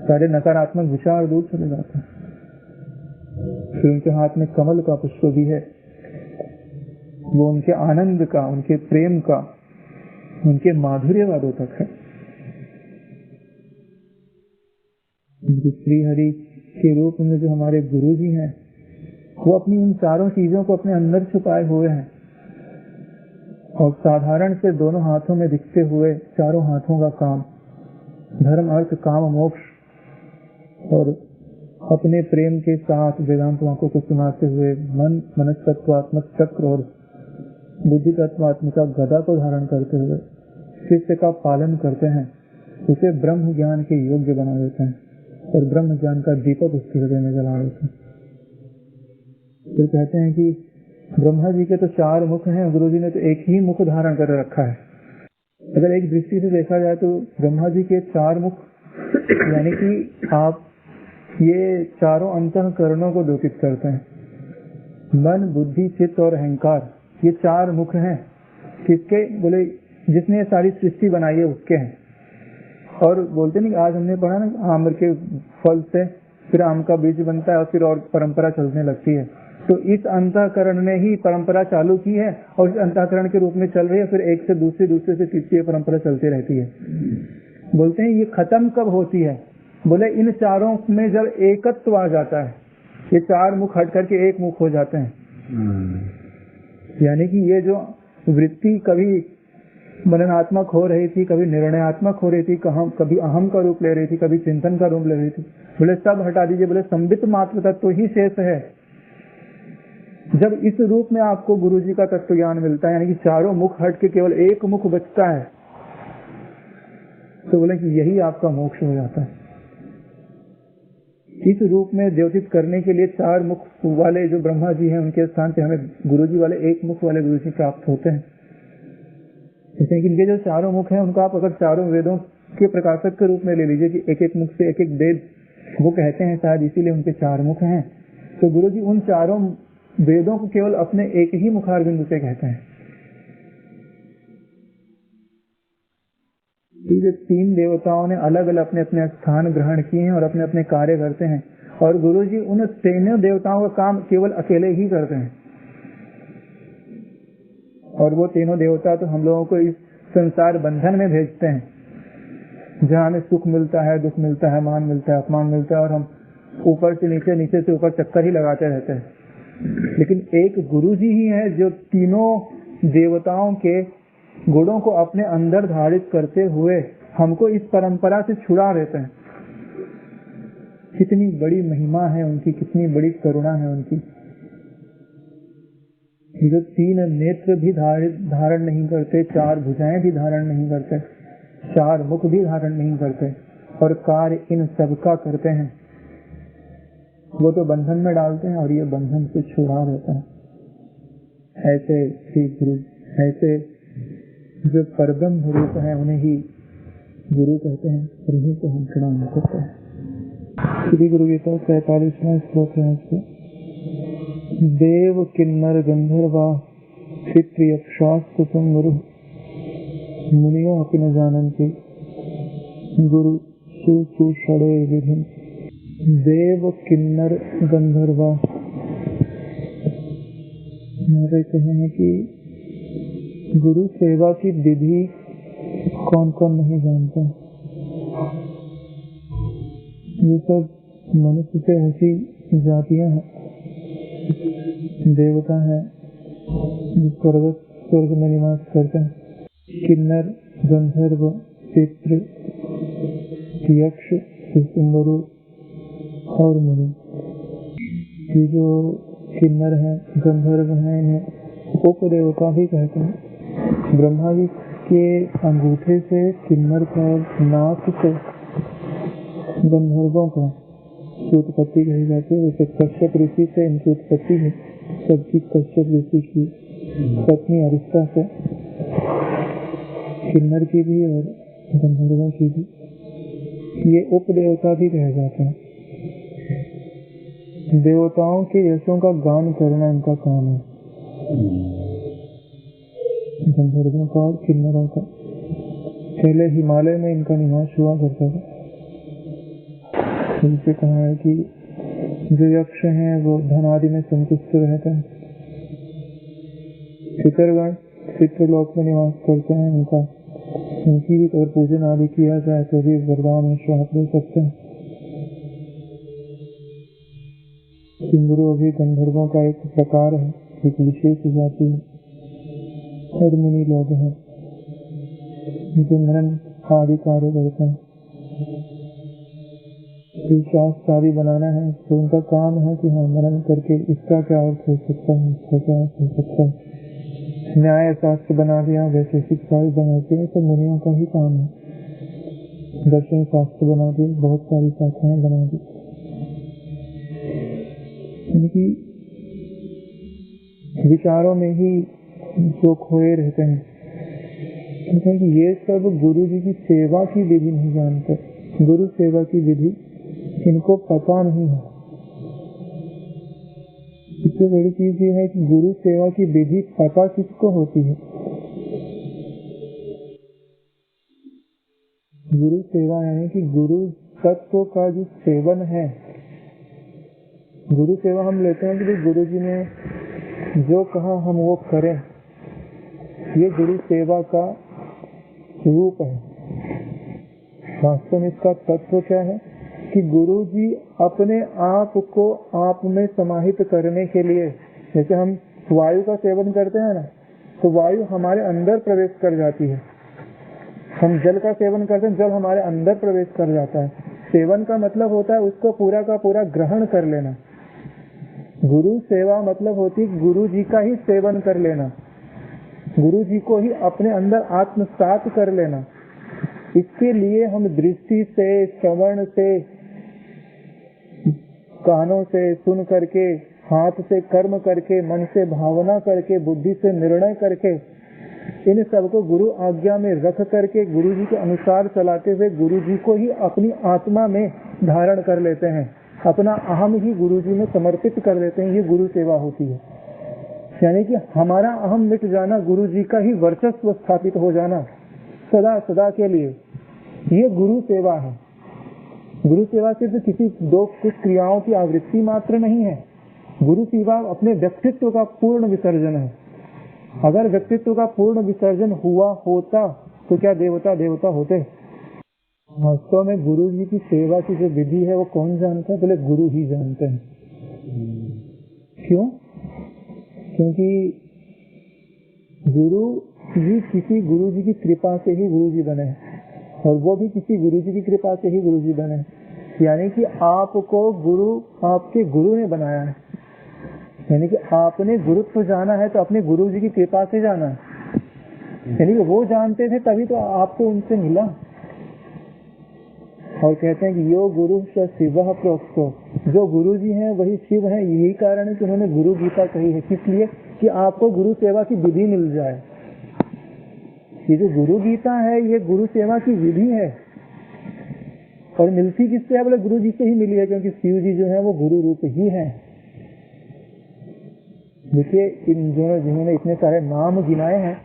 सारे नकारात्मक विचार दूर चले जाते हैं। फिर उनके हाथ में कमल का पुष्प भी है। वो उनके आनंद का, उनके प्रेम का, उनके माधुर्यवादों तक है। श्री हरि के रूप में जो हमारे गुरु जी हैं, वो अपनी इन चारों चीजों को अपने अंदर छुपाए हुए हैं, और साधारण से दोनों हाथों में दिखते हुए चारों हाथों का काम, धर्म, अर्थ, काम, मोक्ष, और अपने प्रेम के साथ वेदांत वाक्यों को सुनाते हुए मन, मनस्तत्वात्मक चक्र और बुद्धि तत्वात्मिका गदा को धारण करते हुए शिष्य का पालन करते हैं। उसे ब्रह्म ज्ञान के योग्य बना देते हैं, और ब्रह्म ज्ञान का दीपक उसके हृदय में जला देते हैं। फिर कहते हैं कि ब्रह्मा जी के तो 4 मुख हैं, गुरु जी ने तो एक ही मुख धारण कर रखा है। अगर एक दृष्टि से देखा जाए तो ब्रह्मा जी के 4 मुख, यानी कि आप ये चारों अंतःकरणों को द्योतित करते हैं। मन, बुद्धि, चित्त और अहंकार, ये 4 मुख हैं। किसके? बोले जिसने सारी सृष्टि बनाई है उसके हैं। और बोलते नहीं, आज हमने पढ़ा ना, आम्र के फल से फिर आम का बीज बनता है और फिर और परंपरा चलने लगती है। तो इस अंतःकरण ने ही परंपरा चालू की है, और इस अंतःकरण के रूप में चल रही है, फिर एक से दूसरे, दूसरे से तीसरी परंपरा चलती रहती है। बोलते हैं ये खत्म कब होती है? बोले इन चारों में जब एकत्व आ जाता है, ये 4 मुख हट करके एक मुख हो जाते हैं। यानी कि ये जो वृत्ति कभी मननात्मक हो रही थी, कभी निर्णयात्मक हो रही थी, कभी अहम का रूप ले रही थी, कभी चिंतन का रूप ले रही थी, बोले सब हटा दीजिए। बोले संबित मात्र तत्व ही शेष है। जब इस रूप में आपको गुरु जी का तत्व ज्ञान मिलता है, यानी कि चारों मुख हट के केवल एक मुख बचता है, तो बोले कि यही आपका मोक्ष हो जाता है। इस रूप में द्योतित करने के लिए 4 मुख वाले जो ब्रह्मा जी हैं, उनके स्थान पे हमें गुरु जी वाले 1 मुख वाले गुरु जी प्राप्त होते हैं। जैसे कि इनके जो 4 मुख हैं, उनको आप अगर चारों वेदों के प्रकाशक के रूप में ले लीजिए कि एक एक मुख से एक एक वेद वो कहते हैं, शायद इसीलिए उनके 4 मुख हैं। तो गुरु जी उन चारों वेदों को केवल अपने एक ही मुखार बिंदु से कहते हैं। ये 3 देवताओं ने अलग अलग अपने अपने स्थान ग्रहण किए हैं और अपने अपने कार्य करते हैं, और गुरु जी उन 3 देवताओं का काम केवल अकेले ही करते हैं। और वो तीनों देवता तो हम लोगों को इस संसार बंधन में भेजते हैं, जहाँ हमें सुख मिलता है, दुख मिलता है, मान मिलता है, अपमान मिलता है, और हम ऊपर से नीचे, नीचे से ऊपर चक्कर ही लगाते रहते हैं। लेकिन एक गुरु जी ही है जो तीनों देवताओं के गुणों को अपने अंदर धारित करते हुए हमको इस परंपरा से छुड़ा देते हैं। कितनी बड़ी महिमा है उनकी, कितनी बड़ी करुणा है उनकी। जो 3 नेत्र भी धारण नहीं करते, 4 भुजाएं भी धारण नहीं करते, 4 मुख भी धारण नहीं करते, और कार्य इन सबका करते हैं, वो तो बंधन में डालते हैं और ये बंधन से छुड़ा देता है। ऐसे श्री गुरु, ऐसे जो परब्रह्म रूप है उन्हें ही गुरु कहते हैं, और इन्हीं को हम प्रणाम करते हैं। श्री गुरु गीता 43वां श्लोक है इसको। देव किन्नर गंधर्वा पितृयक्षास्तुतं गुरु मुनियो अपि न जानन्ति गुरु शुश्रूषणे विधिम्। देव किन्नर गंधर्वा, यहाँ पे कहे हैं कि गुरु सेवा की विधि कौन कौन नहीं जानता। ये सब मनुष्य से ऐसी जातियां हैं, देवता है जो स्वर्ग में निवास करते हैं, किन्नर, गंधर्व, पितृ, यक्ष, सुंदरु और मुनि। ये जो किन्नर है, गंधर्व है, इन्हें उपदेवता भी कहते हैं। ब्रह्मा जी के अंगूठे से किन्नर का, नाक से गंधर्वों का की उत्पत्ति कही जाती है। जैसे कश्यप ऋषि से इनकी उत्पत्ति है, सबकी कश्यप ऋषि की पत्नी अरिष्टा से, किन्नर की भी और गंधर्वों की भी। ये उपदेवता भी कहे जाते हैं। देवताओं के यशों का गान करना इनका काम है, गंधर्वों का और किन्नरों का। पहले हिमालय में इनका निवास हुआ करता था। इनसे कहा है कि जो यक्ष हैं वो धन आदि में संतुष्ट रहते हैं। पितरगण पितृलोक में निवास करते हैं, उनकी भी अगर पूजन आदि किया जाए तो भी वरदान और श्राप दे सकते हैं। किन्नरों भी गंधर्वों का एक प्रकार है, एक विशेष जाति है। और मुनि लोग हैं जो मनन आदि कार्य करते हैं। शास्त्र आदि बनाना है तो उनका काम है कि हाँ मनन करके इसका क्या अर्थ हो सकता है, इसका क्या अर्थ हो सकता है। न्याय शास्त्र बना दिया, वैशेषिक शास्त्र बना दिया, तो मुनियों का ही काम है। दर्शन शास्त्र बना दिए, बहुत सारी शाखाएं बना दी। इनकी विचारों में ही जो खोए रहते हैं, कि ये सब गुरु जी की सेवा की विधि नहीं जानते। गुरु सेवा की विधि इनको पता नहीं है। सबसे बड़ी चीज ये है कि गुरु सेवा की विधि पता किसको होती है। गुरु सेवा यानी कि गुरु तत्व का जो सेवन है। गुरु सेवा हम लेते हैं कि गुरु जी ने जो कहा हम वो करें, ये गुरु सेवा का रूप है। वास्तव में इसका तत्व क्या है कि गुरु जी अपने आप को आप में समाहित करने के लिए, जैसे हम वायु का सेवन करते हैं ना, तो वायु हमारे अंदर प्रवेश कर जाती है। हम जल का सेवन करते हैं, जल हमारे अंदर प्रवेश कर जाता है। सेवन का मतलब होता है उसको पूरा का पूरा ग्रहण कर लेना। गुरु सेवा मतलब होती है गुरु जी का ही सेवन कर लेना, गुरु जी को ही अपने अंदर आत्मसात कर लेना। इसके लिए हम दृष्टि से, श्रवण से, कानों से सुन करके, हाथ से कर्म करके, मन से भावना करके, बुद्धि से निर्णय करके, इन सबको गुरु आज्ञा में रख करके गुरु जी के अनुसार चलाते हुए गुरु जी को ही अपनी आत्मा में धारण कर लेते हैं। अपना अहम ही गुरु जी में समर्पित कर देते हैं। ये गुरु सेवा होती है। यानी कि हमारा अहम मिट जाना, गुरु जी का ही वर्चस्व स्थापित हो जाना सदा सदा के लिए, ये गुरु सेवा है। गुरु सेवा सिर्फ किसी दो कुछ क्रियाओं की आवृत्ति मात्र नहीं है। गुरु सेवा अपने व्यक्तित्व का पूर्ण विसर्जन है। अगर व्यक्तित्व का पूर्ण विसर्जन हुआ होता तो क्या देवता देवता होते? वास्तव में गुरु जी की सेवा की जो विधि है वो कौन जानता है? बोले गुरु ही जानते हैं। क्यों? क्योंकि गुरु जी किसी गुरु जी की कृपा से ही गुरु जी बने, और वो भी किसी गुरु जी की कृपा से ही गुरु जी बने। यानी कि आपको गुरु आपके गुरु ने बनाया है, यानी कि आपने गुरुत्व जाना है तो अपने गुरु जी की कृपा से जाना है। यानी कि वो जानते थे तभी तो आपको उनसे मिला। और कहते हैं कि यो गुरु शिव प्रोक्तो, जो गुरु जी हैं वही शिव है। यही कारण है कि उन्होंने गुरु गीता कही है। किस लिए? कि आपको गुरु सेवा की विधि मिल जाए। ये जो गुरु गीता है ये गुरु सेवा की विधि है, और मिलती किससे है? बोले गुरु जी से ही मिली है, क्योंकि शिव जी जो है वो गुरु रूप ही है। देखिए इन जिन्होंने इतने सारे नाम गिनाए हैं,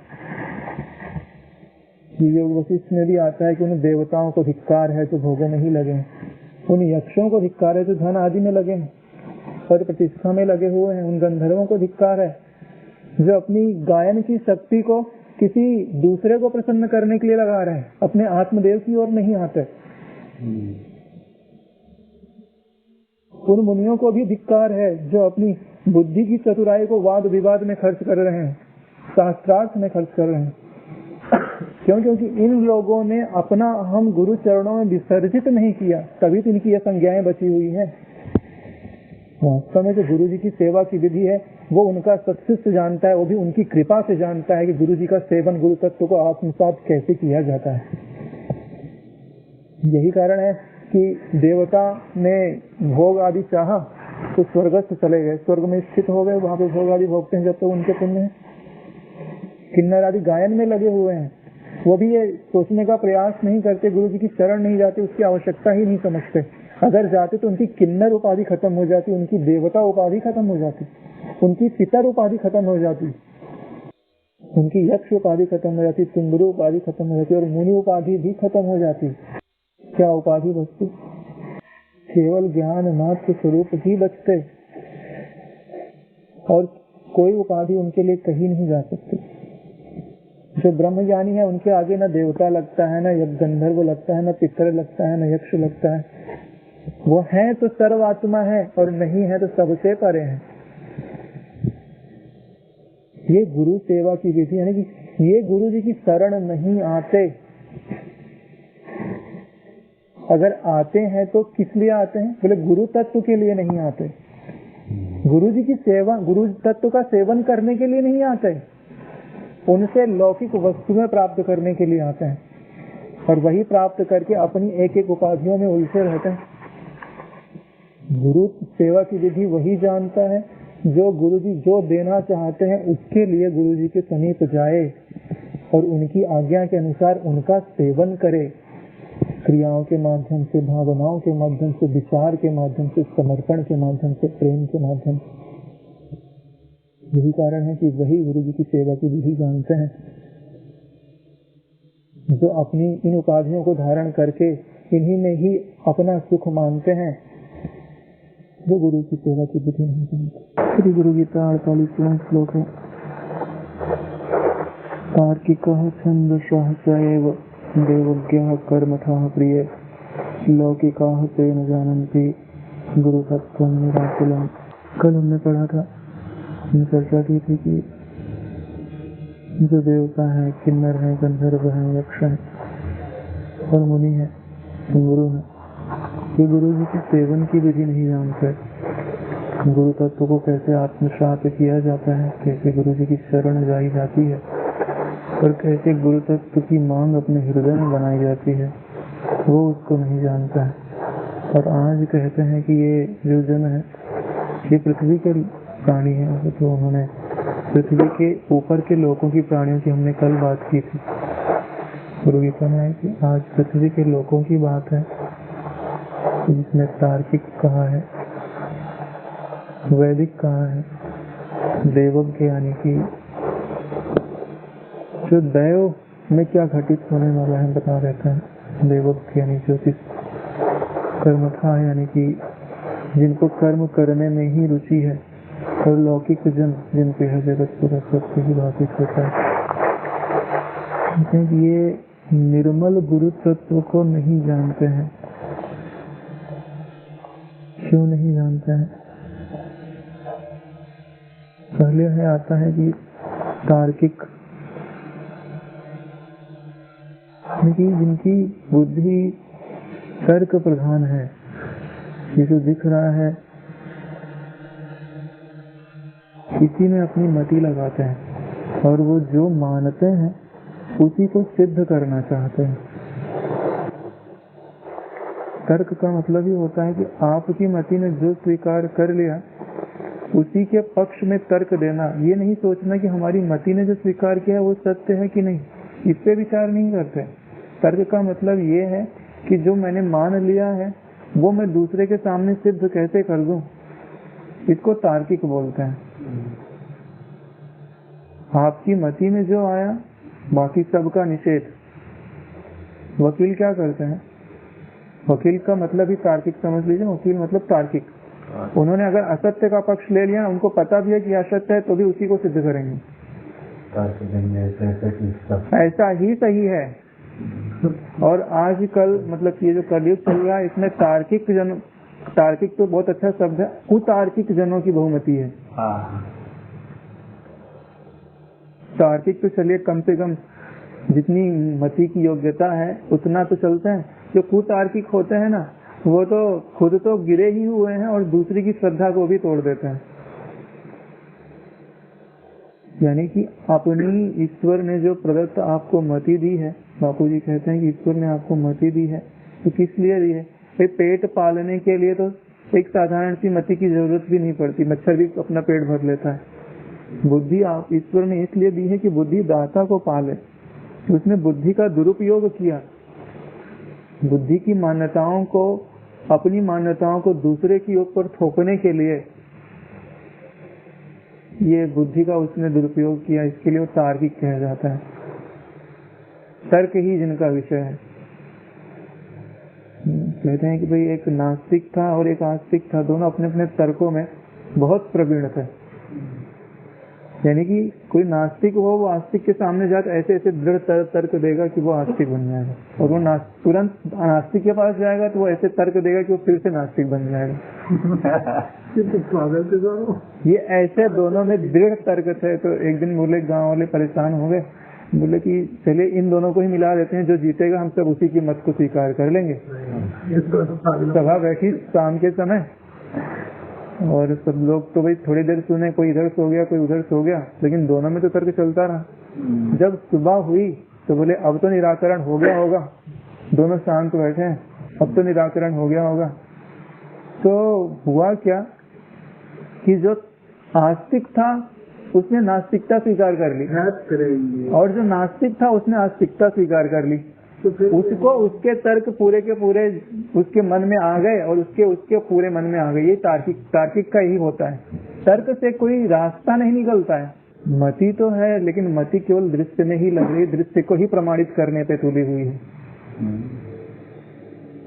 योग वशिष्ठ में भी आता है कि उन देवताओं को धिक्कार है तो भोगों में ही लगे, उन यक्षों को धिक्कार है तो धन आदि में लगे, पद प्रतिष्ठा में लगे हुए हैं। उन गंधर्वों को धिक्कार है जो अपनी गायन की शक्ति को किसी दूसरे को प्रसन्न करने के लिए लगा रहे हैं, अपने आत्मदेव की ओर नहीं आते। उन मुनियों को भी धिक्कार है जो अपनी बुद्धि की चतुराई को वाद विवाद में खर्च कर रहे हैं, शास्त्रार्थ में खर्च कर रहे हैं। क्यों? क्योंकि इन लोगों ने अपना हम गुरु चरणों में विसर्जित नहीं किया, तभी तो इनकी ये संज्ञाएं बची हुई हैं। वास्तव में जो गुरु जी की सेवा की विधि है वो उनका सत्शिष्ट जानता है, वो भी उनकी कृपा से जानता है कि गुरु जी का सेवन गुरु तत्व को आत्मसात कैसे किया जाता है। यही कारण है कि देवता ने भोग आदि चाहा तो स्वर्गस्थ चले गए, स्वर्ग में स्थित हो गए, वहां पे भोग आदि भोगते हैं जब तक तो उनके पुण्य है। किन्नर आदि गायन में लगे हुए हैं, वो भी ये सोचने का प्रयास नहीं करते, गुरु जी की शरण नहीं जाते, उसकी आवश्यकता ही नहीं समझते। अगर जाते तो उनकी किन्नर उपाधि खत्म हो जाती, उनकी देवता उपाधि खत्म हो जाती, उनकी पितर उपाधि खत्म हो जाती, उनकी यक्ष उपाधि खत्म हो जाती, तुम्बरु उपाधि खत्म हो जाती, और मुनि उपाधि भी खत्म हो जाती। क्या उपाधि बचती? केवल ज्ञान मात्र स्वरूप ही बचते, और कोई उपाधि उनके लिए कहीं नहीं जा सकती। जो ब्रह्म ज्ञानी है उनके आगे न देवता लगता है, न गंधर्व लगता है, न पितर लगता है, न यक्ष लगता है। वो है तो सर्वात्मा है, और नहीं है तो सबसे परे है। ये गुरु सेवा की विधि, यानी कि ये गुरु जी की शरण नहीं आते। अगर आते हैं तो किस लिए आते हैं? बोले गुरु तत्व के लिए नहीं आते, गुरु जी की सेवा, गुरु तत्व का सेवन करने के लिए नहीं आते, उनसे लौकिक वस्तुएं प्राप्त करने के लिए आते हैं, और वही प्राप्त करके अपनी एक एक उपाधियों में उलझे रहते हैं। गुरु सेवा की विधि वही जानता है जो गुरु जी जो देना चाहते हैं उसके लिए गुरु जी के समीप जाए और उनकी आज्ञा के अनुसार उनका सेवन करे, क्रियाओं के माध्यम से, भावनाओं के माध्यम से, विचार के माध्यम से, समर्पण के माध्यम से, प्रेम के माध्यम से। यही कारण है कि वही गुरु जी की सेवा की विधि जानते हैं, जो अपनी इन उपाधियों को धारण करके इन्हीं में ही अपना सुख मानते हैं, जो गुरु की सेवा की विधि नहीं जानते। श्री गुरु गीता 48वां श्लोक है। तार्किकः छन्दसः च एव देवज्ञः कर्मठः प्रिय लौकिकाः ते न जानन्ति गुरु तत्त्वं निराकुलम्। कल हमने पढ़ा था, हमने चर्चा की थी कि जो देवता है, किन्नर है, गंधर्व है, यक्ष है और मुनि है, गुरु है, ये गुरु जी के सेवन की विधि नहीं जानते। गुरु तत्व को कैसे आत्मसात किया जाता है, कैसे गुरु जी की शरण जाई जाती है, और कैसे गुरु तत्व की मांग अपने हृदय में बनाई जाती है, वो उसको नहीं जानता है। और आज कहते हैं कि ये जो जन है ये पृथ्वी के प्राणी है, तो उन्होंने पृथ्वी के ऊपर के लोगों की, प्राणियों की हमने कल बात की थी। गुरु गीता में है कि आज पृथ्वी के लोगों की बात है, जिसमें तार्किक कहा है, वैदिक कहा है, देवज्ञ यानी कि जो दैव में क्या घटित होने वाला है बता रहता है। देवज्ञ यानी ज्योतिष, कर्मठा यानी कि जिनको कर्म करने में ही रुचि है, और लौकिक जन जिनके है जगत पूरा सबसे ही लौकिक होता है, ये निर्मल गुरु तत्व को नहीं जानते हैं। क्यों नहीं जानते हैं? पहले है आता है कि तार्किक, जिनकी बुद्धि तर्क प्रधान है, ये जो दिख रहा है इसी में अपनी मति लगाते हैं और वो जो मानते हैं उसी को सिद्ध करना चाहते हैं। तर्क का मतलब ही होता है कि आपकी मति ने जो स्वीकार कर लिया उसी के पक्ष में तर्क देना, ये नहीं सोचना कि हमारी मति ने जो स्वीकार किया है वो सत्य है कि नहीं, इस पे विचार नहीं करते। तर्क का मतलब ये है कि जो मैंने मान लिया है वो मैं दूसरे के सामने सिद्ध कैसे कर दूं, इसको तार्किक बोलते हैं। आपकी मति में जो आया बाकी सबका निषेध। वकील क्या करते हैं? वकील का मतलब ही तार्किक समझ लीजिए, वकील मतलब तार्किक। उन्होंने अगर असत्य का पक्ष ले लिया, उनको पता भी है कि असत्य है, तो भी उसी को सिद्ध करेंगे। ऐसा ही सही है। और आजकल मतलब ये जो कलयुग चल रहा है इसमें तार्किक तो बहुत अच्छा शब्द है, कुतार्किक जनों की बहुमति है। तार्किक तो चलिए कम से कम जितनी मति की योग्यता है उतना तो चलते हैं। जो कुतार्किक होते हैं ना, वो तो खुद तो गिरे ही हुए हैं और दूसरी की श्रद्धा को भी तोड़ देते हैं। यानी कि अपनी ईश्वर ने जो प्रदत्त आपको मति दी है, बापू जी कहते हैं कि ईश्वर ने आपको मति दी है तो किस लिए दी है? पेट पालने के लिए तो एक साधारण सी मति की जरूरत भी नहीं पड़ती, मच्छर भी अपना पेट भर लेता है। बुद्धि आप ईश्वर ने इसलिए दी है कि बुद्धि दाता को पाले। उसने बुद्धि का दुरुपयोग किया, बुद्धि की मान्यताओं को, अपनी मान्यताओं को दूसरे की ऊपर थोपने के लिए ये बुद्धि का उसने दुरुपयोग किया। इसके लिए वो तार्किक कहा जाता है। तर्क ही जिनका विषय है। कहते हैं कि भाई एक नास्तिक था और एक आस्तिक था, दोनों अपने अपने तर्कों में बहुत प्रवीण थे। यानी कि कोई नास्तिक हो, वो आस्तिक के सामने जाकर ऐसे ऐसे दृढ़ तर्क देगा कि वो आस्तिक बन जाएगा, और वो तुरंत नास्तिक के पास जाएगा तो वो ऐसे तर्क देगा कि वो फिर से नास्तिक बन जाएगा। ये ऐसे दोनों में दृढ़ तर्क थे। तो एक दिन बोले, गांव वाले परेशान हो गए, बोले कि चलिए इन दोनों को ही मिला देते हैं, जो जीतेगा हम सब उसी की मत को स्वीकार कर लेंगे। सभा बैठी शाम के समय और सब लोग तो भाई थोड़ी देर सुने, कोई इधर सो गया कोई उधर सो गया, लेकिन दोनों में तो तर्क चलता रहा। जब सुबह हुई तो बोले अब तो निराकरण हो गया होगा, दोनों शांत बैठे हैं, अब तो निराकरण हो गया होगा। तो हुआ क्या कि जो आस्तिक था उसने नास्तिकता स्वीकार कर ली, और जो नास्तिक था उसने आस्तिकता स्वीकार कर ली। उसको उसके तर्क पूरे के पूरे उसके मन में आ गए और उसके पूरे मन में आ गए। ये तार्किक का ही होता है। तर्क से कोई रास्ता नहीं निकलता है। मति तो है, लेकिन मति केवल दृश्य में ही लग रही, दृश्य को ही प्रमाणित करने पे तुली हुई है।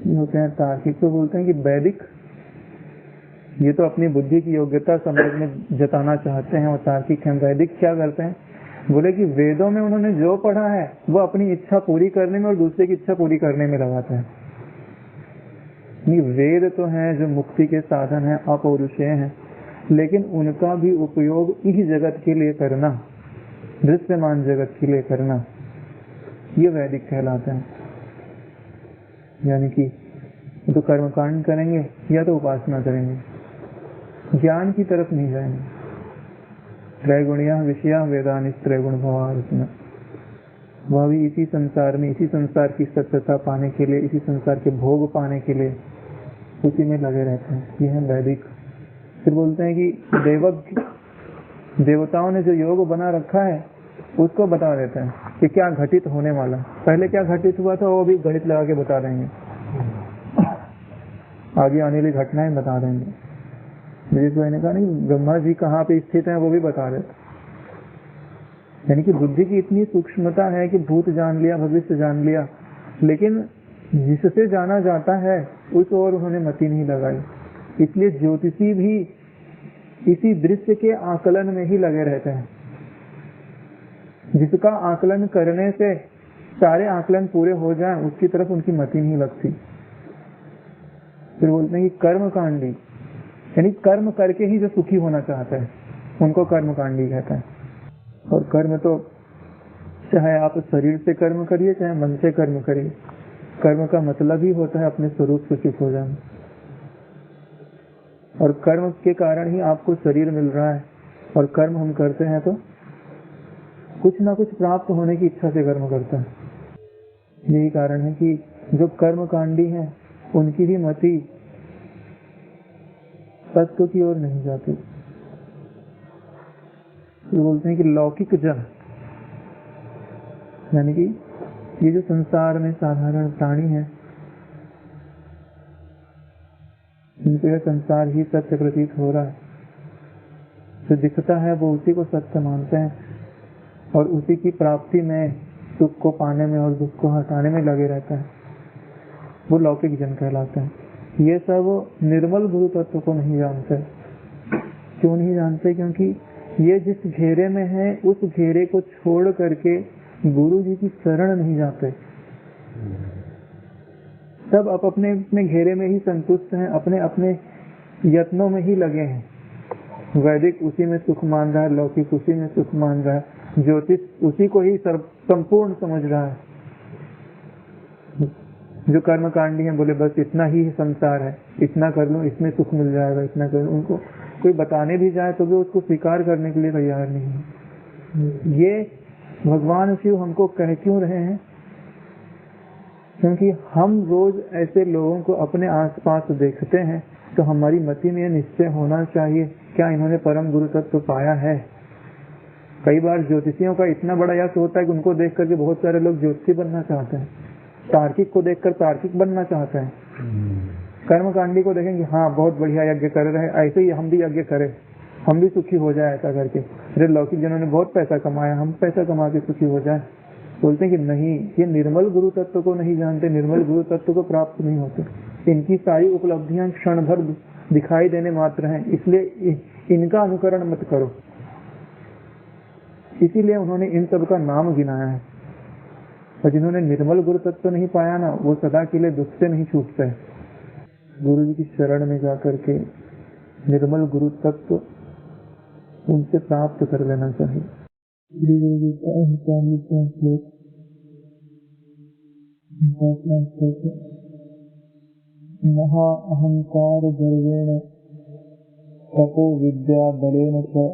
ये होते हैं तार्किक। तो बोलते हैं कि वैदिक ये तो अपनी बुद्धि की योग्यता समाज में जताना चाहते हैं, और तार्किक हैं। वैदिक क्या करते हैं? बोले कि वेदों में उन्होंने जो पढ़ा है वो अपनी इच्छा पूरी करने में और दूसरे की इच्छा पूरी करने में लगाते हैं। नहीं, वेद तो हैं जो मुक्ति के साधन हैं, अपौरुषेय हैं, लेकिन उनका भी उपयोग इस जगत के लिए करना, दृश्यमान जगत के लिए करना, ये वैदिक कहलाते हैं। यानी कि तो कर्मकांड करेंगे या तो उपासना करेंगे, ज्ञान की तरफ नहीं जाएंगे। त्रैगुणिया विषया वेदानि त्रैगुण भवार्जुन। वह भी इसी संसार में, इसी संसार की सत्यता पाने के लिए, इसी संसार के भोग पाने के लिए उसी में लगे रहते हैं। ये है वैदिक। फिर बोलते हैं कि देवताओं ने जो योग बना रखा है उसको बता देते हैं कि क्या घटित होने वाला। पहले क्या घटित हुआ था वो भी गणित लगा के बता देंगे, आगे आने वाली घटनाएं बता देंगे। ने कहा नहीं, ब्रह्मा जी कहाँ पे स्थित हैं वो भी बता देते। यानी कि बुद्धि की इतनी सूक्ष्मता है कि भूत जान लिया, भविष्य जान लिया, लेकिन जिससे जाना जाता है उस ओर उन्होंने मति नहीं लगाई। इसलिए ज्योतिषी भी इसी दृश्य के आकलन में ही लगे रहते हैं, जिसका आकलन करने से सारे आकलन पूरे हो जाएं उसकी तरफ उनकी मति नहीं लगती। फिर बोलते हैं कि कर्मकांडी, यानी कर्म करके ही जो सुखी होना चाहता है उनको कर्मकांडी कहता है। और कर्म तो चाहे आप शरीर से कर्म करिए चाहे मन से कर्म करिए, कर्म का मतलब ही होता है अपने स्वरूप से सुख हो जाना। और कर्म के कारण ही आपको शरीर मिल रहा है, और कर्म हम करते हैं तो कुछ ना कुछ प्राप्त होने की इच्छा से कर्म करता है। यही कारण है कि जो कर्मकांडी हैं उनकी भी मति तत्व की ओर नहीं जाती। तो बोलते हैं कि लौकिक जन, यानी कि ये जो संसार में साधारण प्राणी है, इनको यह संसार ही सत्य प्रतीत हो रहा है, जो दिखता है वो उसी को सत्य मानते हैं और उसी की प्राप्ति में सुख को पाने में और दुख को हटाने में लगे रहता है, वो लौकिक जन कहलाते हैं। ये सब निर्मल गुरु तत्व को नहीं जानते। क्यों नहीं जानते? क्योंकि ये जिस घेरे में है उस घेरे को छोड़ करके गुरु जी की शरण नहीं जाते। सब अपने अपने घेरे में ही संतुष्ट हैं, अपने अपने यत्नों में ही लगे हैं। वैदिक उसी में सुख मान रहा है, लौकिक उसी में सुख मान रहा है, ज्योतिष उसी को ही संपूर्ण समझ रहा है। जो कर्मकांडी हैं बोले बस इतना ही संसार है, इतना कर लूं इसमें सुख मिल जाएगा, इतना कर लूं। उनको कोई बताने भी जाए तो भी उसको स्वीकार करने के लिए तैयार नहीं है। ये भगवान शिव हमको कह क्यों रहे हैं? क्योंकि हम रोज ऐसे लोगों को अपने आसपास देखते हैं तो हमारी मति में निश्चय होना चाहिए, क्या इन्होंने परम गुरु तत्व पाया है? कई बार ज्योतिषियों का इतना बड़ा यश होता है कि उनको देख करके बहुत सारे लोग ज्योतिषी बनना चाहते हैं, तार्किक को देखकर तार्किक बनना चाहते हैं। कर्मकांडी को देखेंगे हाँ बहुत बढ़िया यज्ञ कर रहे हैं, ऐसे ही हम भी यज्ञ करें, हम भी सुखी हो जाए ऐसा करके। अरे लौकिक जनों ने बहुत पैसा कमाया, हम पैसा कमा के सुखी हो जाए। बोलते हैं कि नहीं, ये निर्मल गुरु तत्व को नहीं जानते, निर्मल गुरु तत्व को प्राप्त नहीं होते। इनकी सारी उपलब्धियां क्षण भर दिखाई देने मात्र हैं, इसलिए इनका अनुकरण मत करो। इसीलिए उन्होंने इन सब का नाम गिनाया है। और जिन्होंने निर्मल गुरु तत्व नहीं पाया ना, वो सदा के लिए दुख से नहीं छूटते। गुरु जी की शरण में जाकर के निर्मल गुरु तत्व उनसे प्राप्त कर लेना चाहिए। गुरु जी का महा अहंकार गर्वेण तपो विद्या बलेन च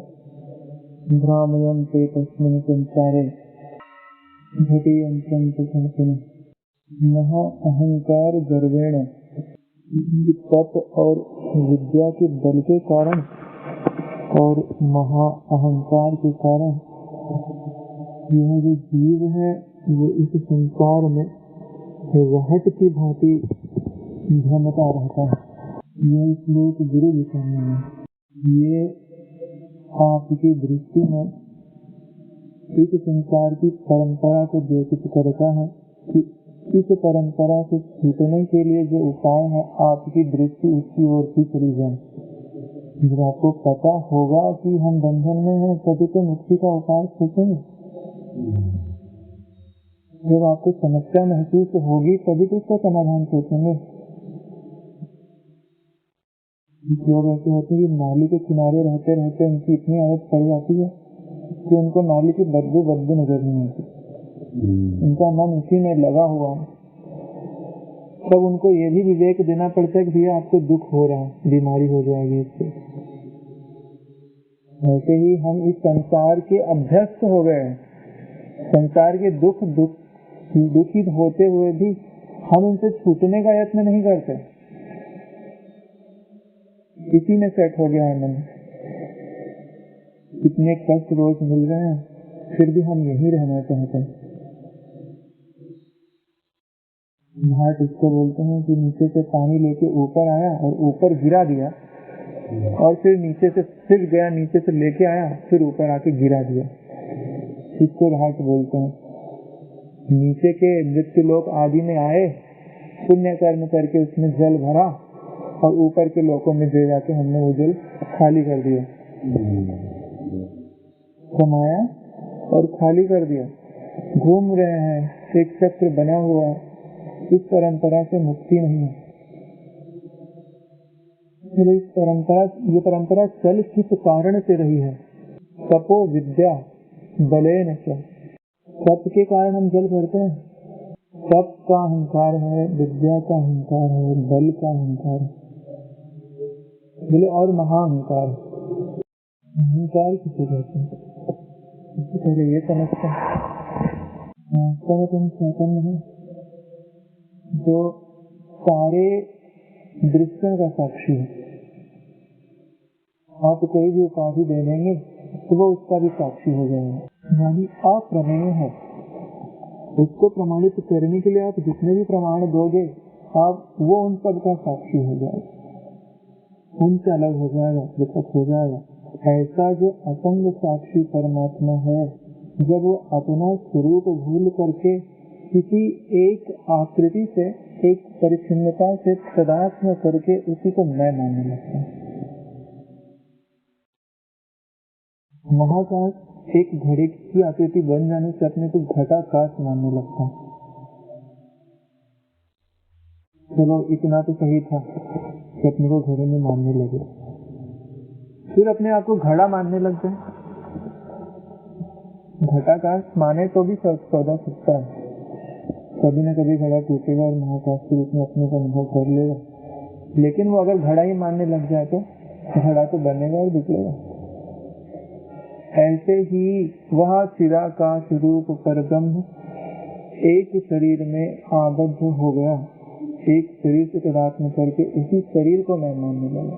भ्रामयन्ते तस्मिन् संसारे घटियन्तं तथापि। महा अहंकार गर्वेण, तप और विद्या के बल के कारण और महा अहंकार के कारण यह जो जीव है वो इस संसार में रहट की भांति भ्रमता रहता है। यह श्लोक गुरु लिखा है। ये आपकी दृष्टि में इस संसार की परंपरा को द्योतित करता है कि इस परंपरा से छूटने के लिए जो उपाय है आपकी दृष्टि उसकी ओर ही चली जाए। जब आपको पता होगा कि हम बंधन में हैं तभी तो मुक्ति का उपाय सोचेंगे। जब आपको समस्या महसूस होगी तभी तो उसका समाधान सोचेंगे। लोग ऐसे होते हैं कि नाली के किनारे रहते रहते उनकी इतनी आदत पड़ जाती है कि उनको नाली की बदबू नजर नहीं आती। उनका मन उसी में लगा हुआ है। तब उनको ये भी विवेक देना पड़ता है कि भैया आपको दुख हो रहा है, बीमारी हो जाएगी इससे। ऐसे ही हम इस संसार के अभ्यस्त हो गए हैं। संसार के दुखित होते हुए भी हम उनसे छूटने का यत्न नहीं करते। इसी में सेट हो गया है मन। इतने कष्ट रोज मिल रहे हैं फिर भी हम यही रहना चाहते हैं। घाट इसको बोलते हैं कि नीचे से पानी लेके ऊपर आया और ऊपर गिरा दिया, और फिर नीचे से फिर गया, नीचे से लेके आया फिर ऊपर आके गिरा दिया। इसको घाट बोलते हैं। नीचे के मृत्यु लोक आदि में आए, पुण्य कर्म करके उसमें जल भरा और ऊपर के लोकों में दे जाके हमने वो जल खाली कर दिया। कमाया और खाली कर दिया, घूम रहे हैं, एक चक्र बना हुआ, इस परंपरा से मुक्ति नहीं है। ये परंपरा चल किस कारण से रही है? तपो विद्या बलेन च। तप के कारण हम जल भरते हैं। तप का अहंकार है, विद्या का अहंकार है, बल का अहंकार है, बोले और महाअहंकार। अहंकार किसे कहते हैं? इससे पहले ये समझते हैं तुम चैतन्य है जो सारे दृश्यों का साक्षी है। आप कोई भी उपाधि दे देंगे तो वो उसका भी साक्षी हो जाएगा, यानी अप्रमेय है। उसको प्रमाणित करने के लिए आप जितने भी प्रमाण दोगे, आप वो उन सब का साक्षी हो जाएगा, उनसे अलग हो जाएगा, पृथक हो जाएगा। ऐसा जो असंग साक्षी परमात्मा है, जब वो अपना स्वरूप भूल करके किसी एक आकृति से, एक परिच्छिन्नता से तदात्म करके उसी को मैं मानने लगता है। महाकाश एक घड़े की आकृति बन जाने से अपने को घटाकाश मानने लगता है। चलो इतना तो सही था कि अपने को घड़े में मानने लगे, फिर अपने आप को घड़ा मानने लग गए। घटाकाश माने तो भी सौदा सकता है, कभी न कभी घड़ा टूटेगा और महाकाश के रूप में अपने को अनुभव कर लेगा। लेकिन वो अगर घड़ा ही मानने लग जाए तो घड़ा तो बनेगा और बिगड़ेगा। ऐसे ही वह चिदाकाश रूप परब्रह्म एक शरीर में आबद्ध हो गया, एक शरीर से तादात्म्य करके उसी शरीर को मैं मानने लगा।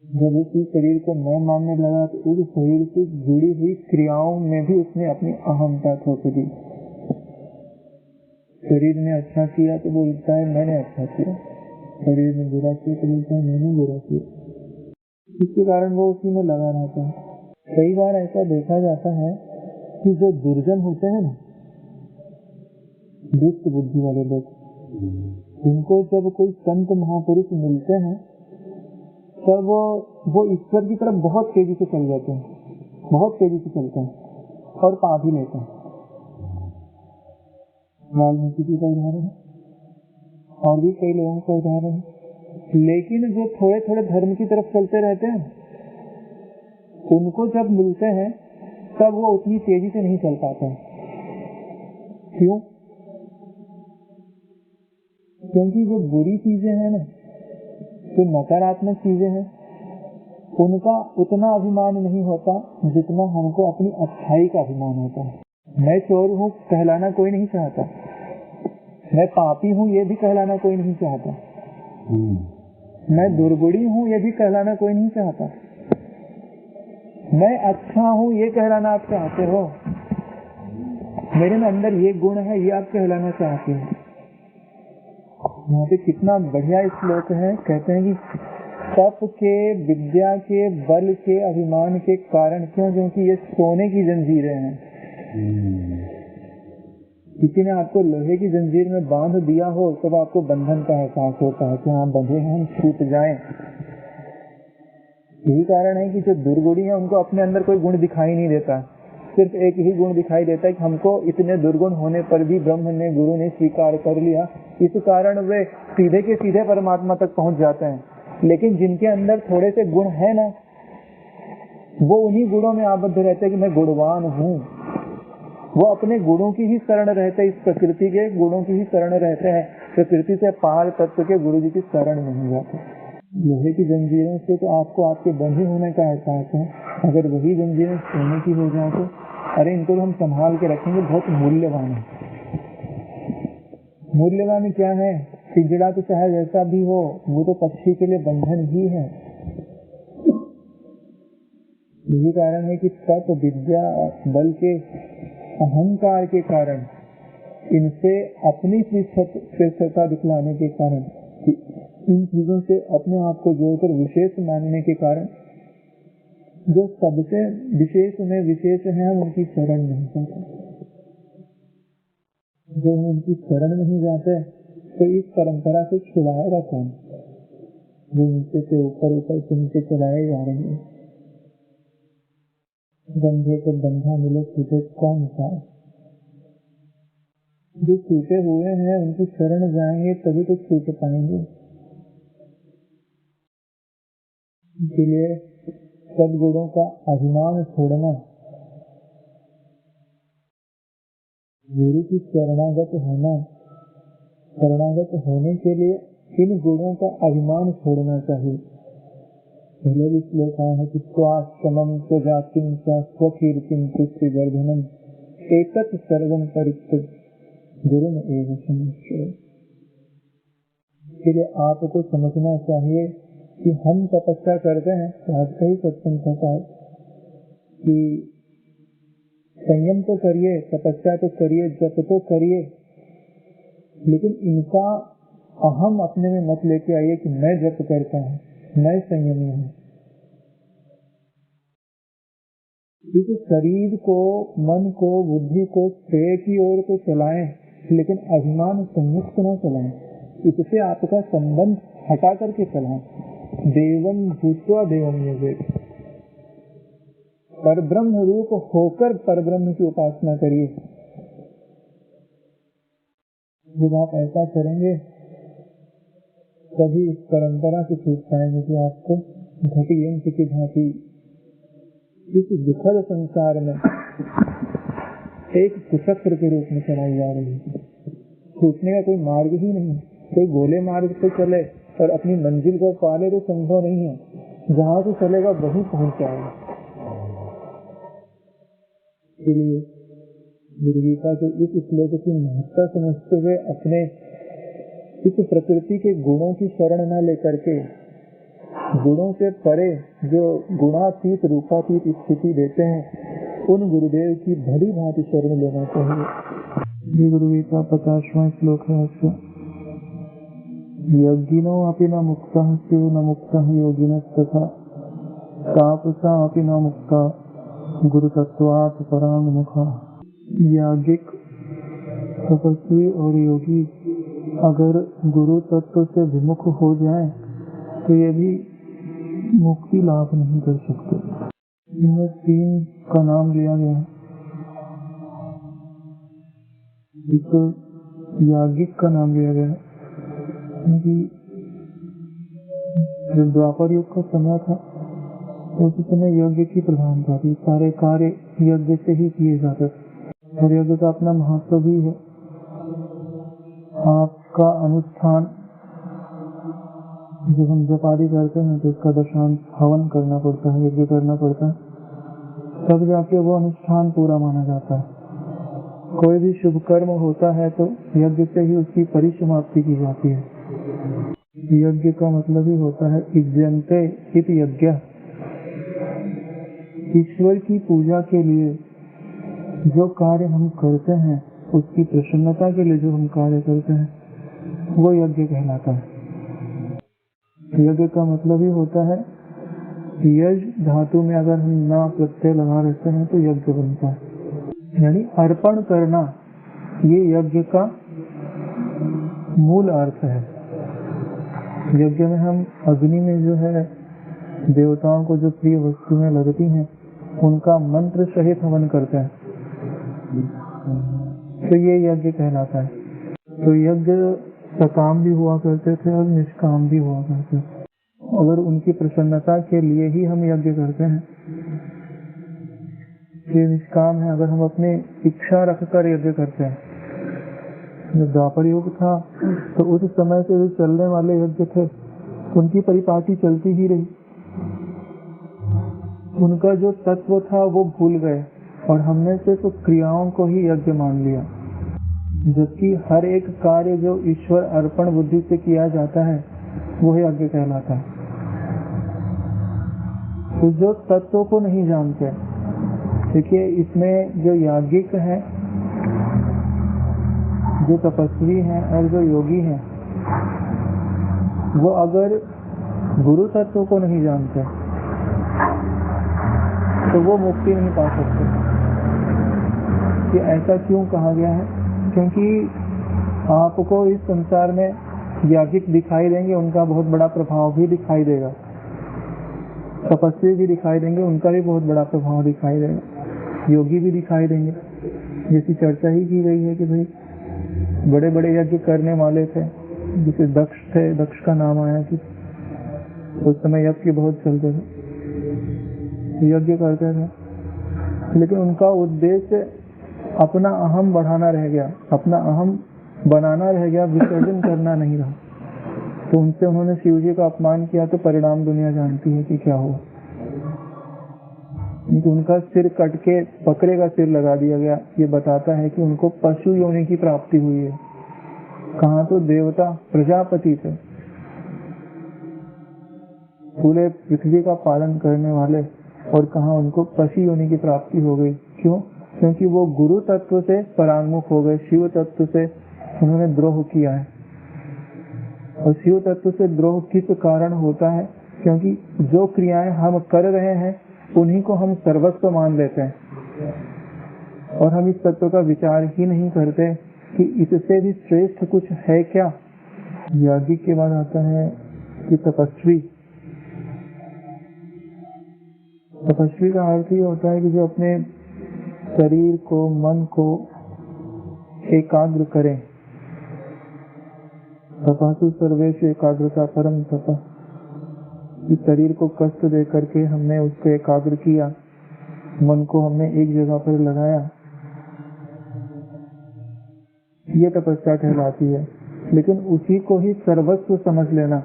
जब उसी शरीर को मैं मानने लगा तो उस शरीर से जुड़ी हुई क्रियाओं में भी उसने अपनी अहमता थोप दी। शरीर ने अच्छा किया तो बोलता है मैंने अच्छा किया, शरीर ने बुरा किया तो बोलता है मैंने बुरा किया। इसके कारण वो उसी में लगा रहता है। कई बार ऐसा देखा जाता है कि जो दुर्जन होते हैं ना, दुष्ट बुद्धि वाले लोग, जिनको जब कोई संत महापुरुष मिलते हैं तब वो ईश्वर की तरफ बहुत तेजी से चल जाते हैं, बहुत तेजी से चलते हैं और पा भी लेते हैं। वाल्मीकि जी का उदाहरण है और भी कई लोगों का उदाहरण है। लेकिन जो थोड़े थोड़े धर्म की तरफ चलते रहते हैं, उनको जब मिलते हैं तब वो उतनी तेजी से नहीं चल पाते हैं। क्यों? क्योंकि जो बुरी चीजें हैं ना, जो नकारात्मक चीजें हैं, उनका उतना अभिमान नहीं होता जितना हमको अपनी अच्छाई का अभिमान होता है। मैं चोर हूँ कहलाना कोई नहीं चाहता, मैं पापी हूँ ये भी कहलाना कोई नहीं चाहता, मैं दुर्गुणी हूँ ये भी कहलाना कोई नहीं चाहता, मैं अच्छा हूँ ये कहलाना आप चाहते हो, मेरे में अंदर ये गुण है ये आप कहलाना चाहते हो। यहाँ पे कितना बढ़िया श्लोक है, कहते हैं कि तप के, विद्या के, बल के, अभिमान के कारण, क्यों? क्योंकि ये सोने की जंजीरें हैं। किसी ने आपको लोहे की जंजीर में बांध दिया हो तब आपको बंधन का एहसास होता है कि हाँ बंधे हैं, हम छूट जाएं। यही कारण है कि जो दुर्गुणी है उनको अपने अंदर कोई गुण दिखाई नहीं देता, सिर्फ एक ही गुण दिखाई देता है कि हमको इतने दुर्गुण होने पर भी ब्रह्म ने, गुरु ने स्वीकार कर लिया, इस कारण वे सीधे के सीधे परमात्मा तक पहुंच जाते हैं। लेकिन जिनके अंदर थोड़े से गुण है ना, वो उन्हीं गुणों में आबद्ध रहते हैं कि मैं गुणवान हूँ। वो अपने गुणों की ही शरण रहते हैं, इस प्रकृति के गुणों की ही शरण रहते हैं, प्रकृति से पार तत्व के गुरु जी की शरण नहीं जाते। लोहे की जंजीरों से तो आपको आपके बंधे होने का एहसास है, अगर वही जंजीरें सोने की हो जाए तो अरे इनको तो हम संभाल के रखेंगे, बहुत मूल्यवान है। मूल्यवान क्या है? पिंजड़ा तो चाहे जैसा भी हो, वो तो पक्षी के लिए बंधन ही है। यही कारण है कि तप, विद्या, बल के, अहंकार के कारण, इनसे अपनी श्रेष्ठता दिखलाने के कारण, इन चीजों से अपने आप को जोड़कर विशेष मानने के कारण, जो सबसे विशेष में विशेष है, हम उनकी शरण नहीं जाते। जब हम उनकी शरण नहीं जाते तो इस परंपरा से छुड़ाएगा कौन? जो नीचे से ऊपर ऊपर से नीचे चलाए जा रहे हैं। गंधे को बंधा मिले छूटे कौन सा। जो छूटे हुए हैं उनकी शरण जाएंगे तभी तो छूट पाएंगे। इसलिए सद्गुणों का अभिमान छोड़ना, गुरु की शरणागत होना, शरणागत होने के लिए इन गुणों का अभिमान छोड़ना चाहिए। पहले भी श्लोक आया है कि स्वाश्रमं स्वजातिं स्वकीर्तिं पुष्टिवर्धनम् एतत् सर्वं परित्यज्य गुरुम् एव शरणं। इसलिए आपको समझना चाहिए कि हम तपस्या करते हैं तो आज का ही सत्संग कहता है कि संयम तो करिए, तपस्या तो करिए, जप तो करिए, लेकिन इनका अहम अपने में मत लेके आइए कि मैं जप करता हूँ, मैं संयमी हूँ। क्योंकि शरीर को, मन को, बुद्धि को श्रेय की ओर तो चलाएं, लेकिन अभिमान संयुक्त न चलाएं। इससे आपका संबंध हटा करके चलाएं। देवं भूत्वा देवं यजेत, परब्रह्म रूप होकर परब्रह्म की उपासना करिए। जब आप ऐसा करेंगे तभी इस परंपरा से छूट पाएंगे कि आपको घटी यंत्र की भांति इस विफल संसार में एक कुचक्र के रूप में चलाई जा रही है। छूटने का कोई मार्ग ही नहीं। कोई गोले मार्ग से चले और अपनी मंजिल को पाले तो संभव नहीं है। जहाँ से चलेगा वहीं पहुंच जाएगा। इसलिए गीता के इस श्लोक की महत्ता समझते हुए अपने इस प्रकृति के गुणों की शरण न लेकर के गुणों से परे जो गुणातीत रूपातीत स्थिति देते हैं उन गुरुदेव की भली भांति शरण लेना चाहिए। गुरुगीता 50वां श्लोक है। यज्ञिनो अपि न मुक्तः स्युः न मुक्तः योगिनस्तथा तापसा अपि न मुक्ता गुरुतत्वात् पराङ्मुखा। याज्ञिक, तपस्वी और योगी अगर गुरु तत्व से विमुख हो जाए तो ये भी मुक्ति लाभ नहीं कर सकते। इनमें 3 का नाम लिया गया है। इसको याज्ञिक का नाम लिया गया है क्योंकि जब द्वापर युग का समय था तो उस समय यज्ञ की प्रधानता थी। सारे कार्य यज्ञ से ही किए जाते थे और यज्ञ का अपना महत्व भी है। आपका अनुष्ठान जब हम जप आदि करते हैं तो उसका दशांश हवन करना पड़ता है, यज्ञ करना पड़ता है, तब जाके वो अनुष्ठान पूरा माना जाता है। कोई भी शुभ कर्म होता है तो यज्ञ से ही उसकी परिसमाप्ति की जाती है। यज्ञ का मतलब ही होता है यज्ञन्ते इति यज्ञः। ईश्वर की पूजा के लिए जो कार्य हम करते हैं, उसकी प्रसन्नता के लिए जो हम कार्य करते हैं वो यज्ञ कहलाता है। यज्ञ का मतलब ही होता है यज धातु में अगर हम ना प्रत्यय लगा रहते हैं तो यज्ञ बनता है, यानी अर्पण करना। ये यज्ञ का मूल अर्थ है। यज्ञ में हम अग्नि में जो है देवताओं को जो प्रिय वस्तुएं लगती हैं उनका मंत्र सहित हवन करते हैं, तो ये यज्ञ कहलाता है। तो यज्ञ सकाम भी हुआ करते थे और निष्काम भी हुआ करते थे। अगर उनकी प्रसन्नता के लिए ही हम यज्ञ करते हैं, ये निष्काम है। अगर हम अपनी इच्छा रखकर यज्ञ करते हैं, जब द्वापर युग था तो उस समय से जो चलने वाले यज्ञ थे उनकी परिपाटी चलती ही रही। उनका जो तत्व था वो भूल गए और हमने सिर्फ क्रियाओं को ही यज्ञ मान लिया, जबकि हर एक कार्य जो ईश्वर अर्पण बुद्धि से किया जाता है वो यज्ञ कहलाता है। तो जो तत्व को नहीं जानते, देखिए इसमें जो याज्ञिक है, जो तपस्वी हैं और जो योगी हैं, वो अगर गुरु तत्व को नहीं जानते तो वो मुक्ति नहीं पा सकते। ये ऐसा क्यों कहा गया है? क्योंकि आपको इस संसार में याज्ञिक दिखाई देंगे, उनका बहुत बड़ा प्रभाव भी दिखाई देगा। तपस्वी भी दिखाई देंगे, उनका भी बहुत बड़ा प्रभाव दिखाई देगा। योगी भी दिखाई देंगे। जैसी चर्चा ही की गई है कि भाई बड़े बड़े यज्ञ करने वाले थे, जैसे दक्ष थे, दक्ष का नाम आया कि उस समय यज्ञ बहुत चलते थे, यज्ञ करते थे, लेकिन उनका उद्देश्य अपना अहम बढ़ाना रह गया, अपना अहम बनाना रह गया, विसर्जन करना नहीं रहा। तो उनसे उन्होंने शिव जी का अपमान किया, तो परिणाम दुनिया जानती है कि क्या हुआ। उनका सिर कट के बकरे का सिर लगा दिया गया। ये बताता है कि उनको पशु योनि की प्राप्ति हुई है। कहाँ तो देवता प्रजापति थे, पूरे पृथ्वी का पालन करने वाले, और कहाँ उनको पशु योनि की प्राप्ति हो गई। क्यों? क्योंकि वो गुरु तत्व से परांगमुख हो गए, शिव तत्व से उन्होंने द्रोह किया है। और शिव तत्व से द्रोह किस कारण होता है? क्योंकि जो क्रियाएं हम कर रहे हैं उन्हीं को हम सर्वस्व मान लेते हैं, और हम इस तत्व का विचार ही नहीं करते कि इससे भी श्रेष्ठ कुछ है क्या। याज्ञिक के बाद आता है कि तपस्वी। तपस्वी का अर्थ ही होता है कि जो अपने शरीर को, मन को एकाग्र करें। तपस्वी सर्वेश एकाग्रता परम तप। इस शरीर को कष्ट दे करके हमने उसको एकाग्र किया, मन को हमने एक जगह पर लगाया, ये तपस्या कहलाती है। लेकिन उसी को ही सर्वस्व समझ लेना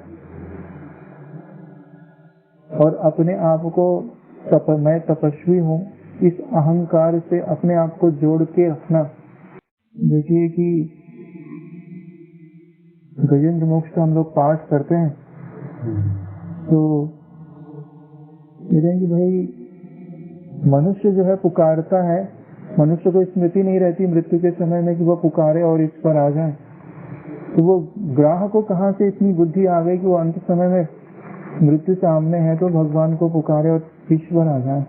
और अपने आप को मैं तपस्वी हूँ, इस अहंकार से अपने आप को जोड़ के रखना। देखिए कि गजेंद्र मोक्ष का हम लोग पाठ करते हैं, तो कहते हैं कि भाई मनुष्य जो है पुकारता है, मनुष्य को स्मृति नहीं रहती मृत्यु के समय में कि वो पुकारे और इस पर आ जाए। तो वो ग्राह को कहाँ से इतनी बुद्धि आ गई कि वो अंत समय में मृत्यु सामने है तो भगवान को पुकारे और ईश्वर आ जाए,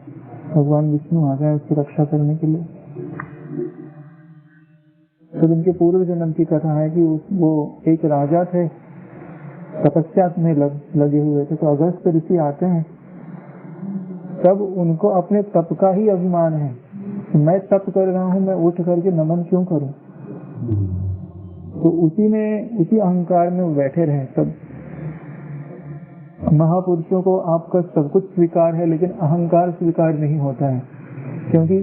भगवान विष्णु आ जाए उसकी रक्षा करने के लिए। तो इनके पूर्व जन्म की कथा है कि वो एक राजा थे, तपस्या में लगे हुए थे। तो अगस्त ऋषि आते हैं, तब उनको अपने तप का ही अभिमान है, मैं तप कर रहा हूँ, मैं उठ करके नमन क्यों करूं। तो उसी अहंकार में वो बैठे रहे। तब महापुरुषों को आपका सब कुछ स्वीकार है, लेकिन अहंकार स्वीकार नहीं होता है, क्योंकि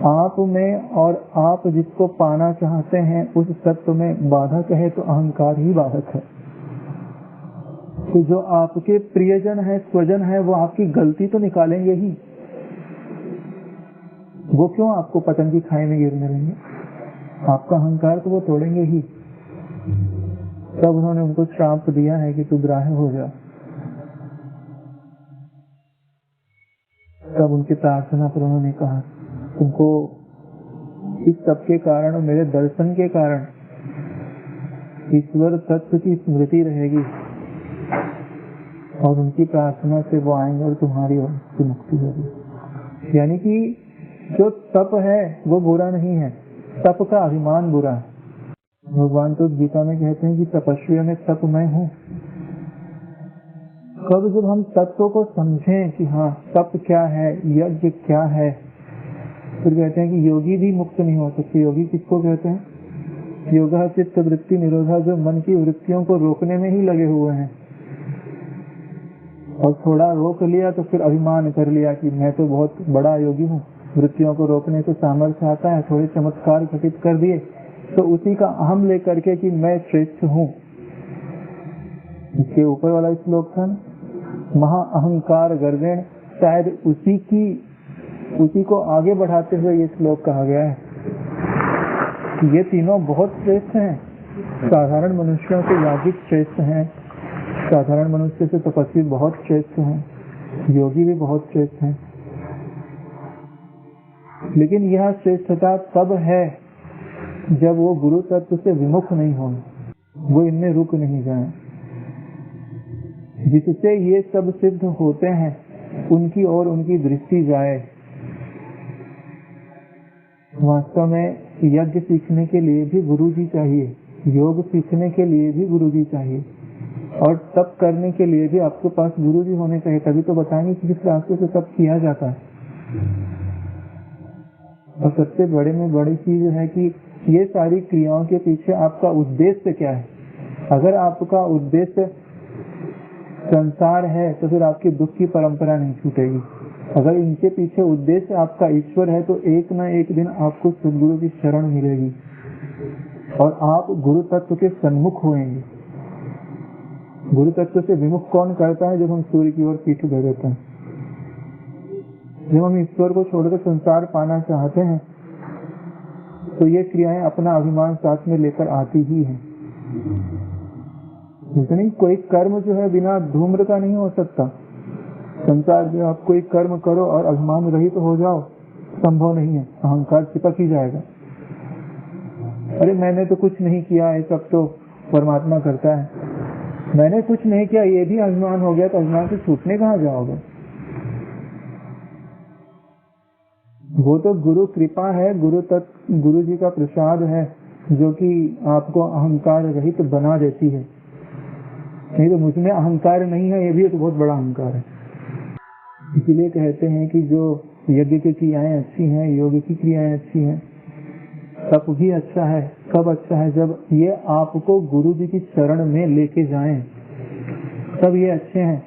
आप में और आप जिसको पाना चाहते हैं उस तत्व में बाधक है, तो अहंकार ही बाधक है। तो जो आपके प्रियजन है, स्वजन है, वो आपकी गलती तो निकालेंगे ही, वो क्यों आपको पतंग की खाई में गिरने देंगे। आपका अहंकार तो वो तोड़ेंगे ही। तब उन्होंने उनको श्राप दिया है कि तू ग्राह्य हो जा। तब उनकी प्रार्थना पर उन्होंने कहा, तुमको इस सब के कारण और मेरे दर्शन के कारण ईश्वर तत्व की स्मृति रहेगी, और उनकी प्रार्थना से वो आएंगे और तुम्हारी मुक्ति होगी। यानी कि जो तप है वो बुरा नहीं है, तप का अभिमान बुरा है। भगवान तो गीता में कहते हैं कि तपस्वियों में तप मैं हूँ। कब जब हम तत्व को समझें कि हाँ तप क्या है, यज्ञ क्या है, फिर कहते हैं कि योगी भी मुक्त नहीं हो सकते। योगी किसको कहते हैं? योगा चित्त वृत्ति निरोधा, जो मन की वृत्तियों को रोकने में ही लगे हुए हैं, और थोड़ा रोक लिया तो फिर अभिमान कर लिया कि मैं तो बहुत बड़ा योगी हूँ, वृत्तियों को रोकने से सामर्थ्य आता है, थोड़े चमत्कार घटित कर दिए तो उसी का अहम लेकर के कि मैं श्रेष्ठ हूँ। इसके ऊपर वाला श्लोक था महा अहंकार गर्वेण, शायद उसी को आगे बढ़ाते हुए ये श्लोक कहा गया है। ये तीनों बहुत श्रेष्ठ हैं। साधारण मनुष्यों से याज्ञिक श्रेष्ठ हैं, साधारण मनुष्य से तपस्वी बहुत श्रेष्ठ हैं, योगी भी बहुत श्रेष्ठ हैं। लेकिन यह श्रेष्ठता तब है जब वो गुरु तत्व से विमुख नहीं हो, वो इनमें रुक नहीं जाए। जिससे ये सब सिद्ध होते हैं उनकी ओर उनकी दृष्टि जाए। वास्तव में यज्ञ सीखने के लिए भी गुरु जी चाहिए, योग सीखने के लिए भी गुरुजी चाहिए, और तप करने के लिए भी आपके पास गुरुजी होने चाहिए, तभी तो बताएंगे कि किस रास्ते से तप किया जाता है। और सबसे बड़े में बड़ी चीज है कि ये सारी क्रियाओं के पीछे आपका उद्देश्य क्या है। अगर आपका उद्देश्य संसार है तो फिर आपकी दुख की परंपरा नहीं छूटेगी। अगर इनके पीछे उद्देश्य आपका ईश्वर है तो एक ना एक दिन आपको सद्गुरु की शरण मिलेगी और आप गुरु तत्व के सन्मुख होंगे। गुरु तत्व से विमुख कौन करता है? जब हम सूर्य की ओर पीठ कर देते हैं, जब हम ईश्वर को छोड़कर संसार पाना चाहते हैं तो ये क्रियाएं अपना अभिमान साथ में लेकर आती ही हैं। नहीं, कोई कर्म जो है बिना धूम्र का नहीं हो सकता। संसार में आप कोई कर्म करो और अभिमान रहित तो हो जाओ, संभव नहीं है, अहंकार चिपक ही जाएगा। अरे मैंने तो कुछ नहीं किया, है सब तो परमात्मा करता है। मैंने कुछ नहीं किया, ये भी अभिमान हो गया तो अभिमान से छूटने कहाँ जाओगे? वो तो गुरु कृपा है, गुरु जी का प्रसाद है जो कि आपको अहंकार रहित बना देती है। नहीं तो मुझमें अहंकार नहीं है, ये भी तो बहुत बड़ा अहंकार है। इसलिए कहते हैं कि जो यज्ञ की क्रियाएं अच्छी हैं, योग की क्रियाएं अच्छी हैं, तप भी अच्छा है। कब अच्छा है? जब ये आपको गुरु जी की शरण में लेके जाएं, तब ये अच्छे हैं।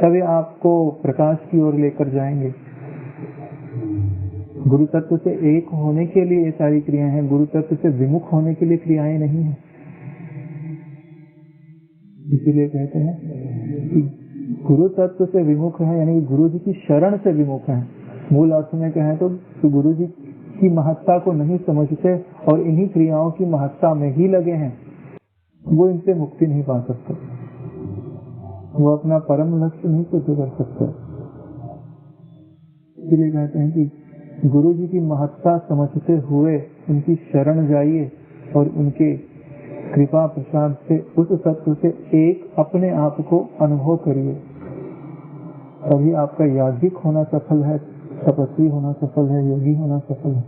तब ये आपको प्रकाश की ओर लेकर जाएंगे। गुरु तत्व से एक होने के लिए ये सारी क्रियाएं हैं, गुरु तत्व से विमुख होने के लिए क्रियाएं नहीं है। इसीलिए कहते हैं कि गुरु तत्व से विमुख है, यानी गुरु जी की शरण से विमुख है। मूल अर्थ में कहें तो गुरु जी की महत्ता को नहीं समझते और इन्हीं क्रियाओं की महत्ता में ही लगे हैं, वो इनसे मुक्ति नहीं पा सकते, वो अपना परम लक्ष्य नहीं सिद्ध कर सकते। इसलिए कहते हैं कि गुरु जी की महत्ता समझते हुए उनकी शरण जाइए और उनके कृपा प्रसाद से, उस सत्य से एक अपने आप को अनुभव करिए। तभी आपका याज्ञिक होना सफल है, तपस्वी होना सफल है, योगी होना सफल है।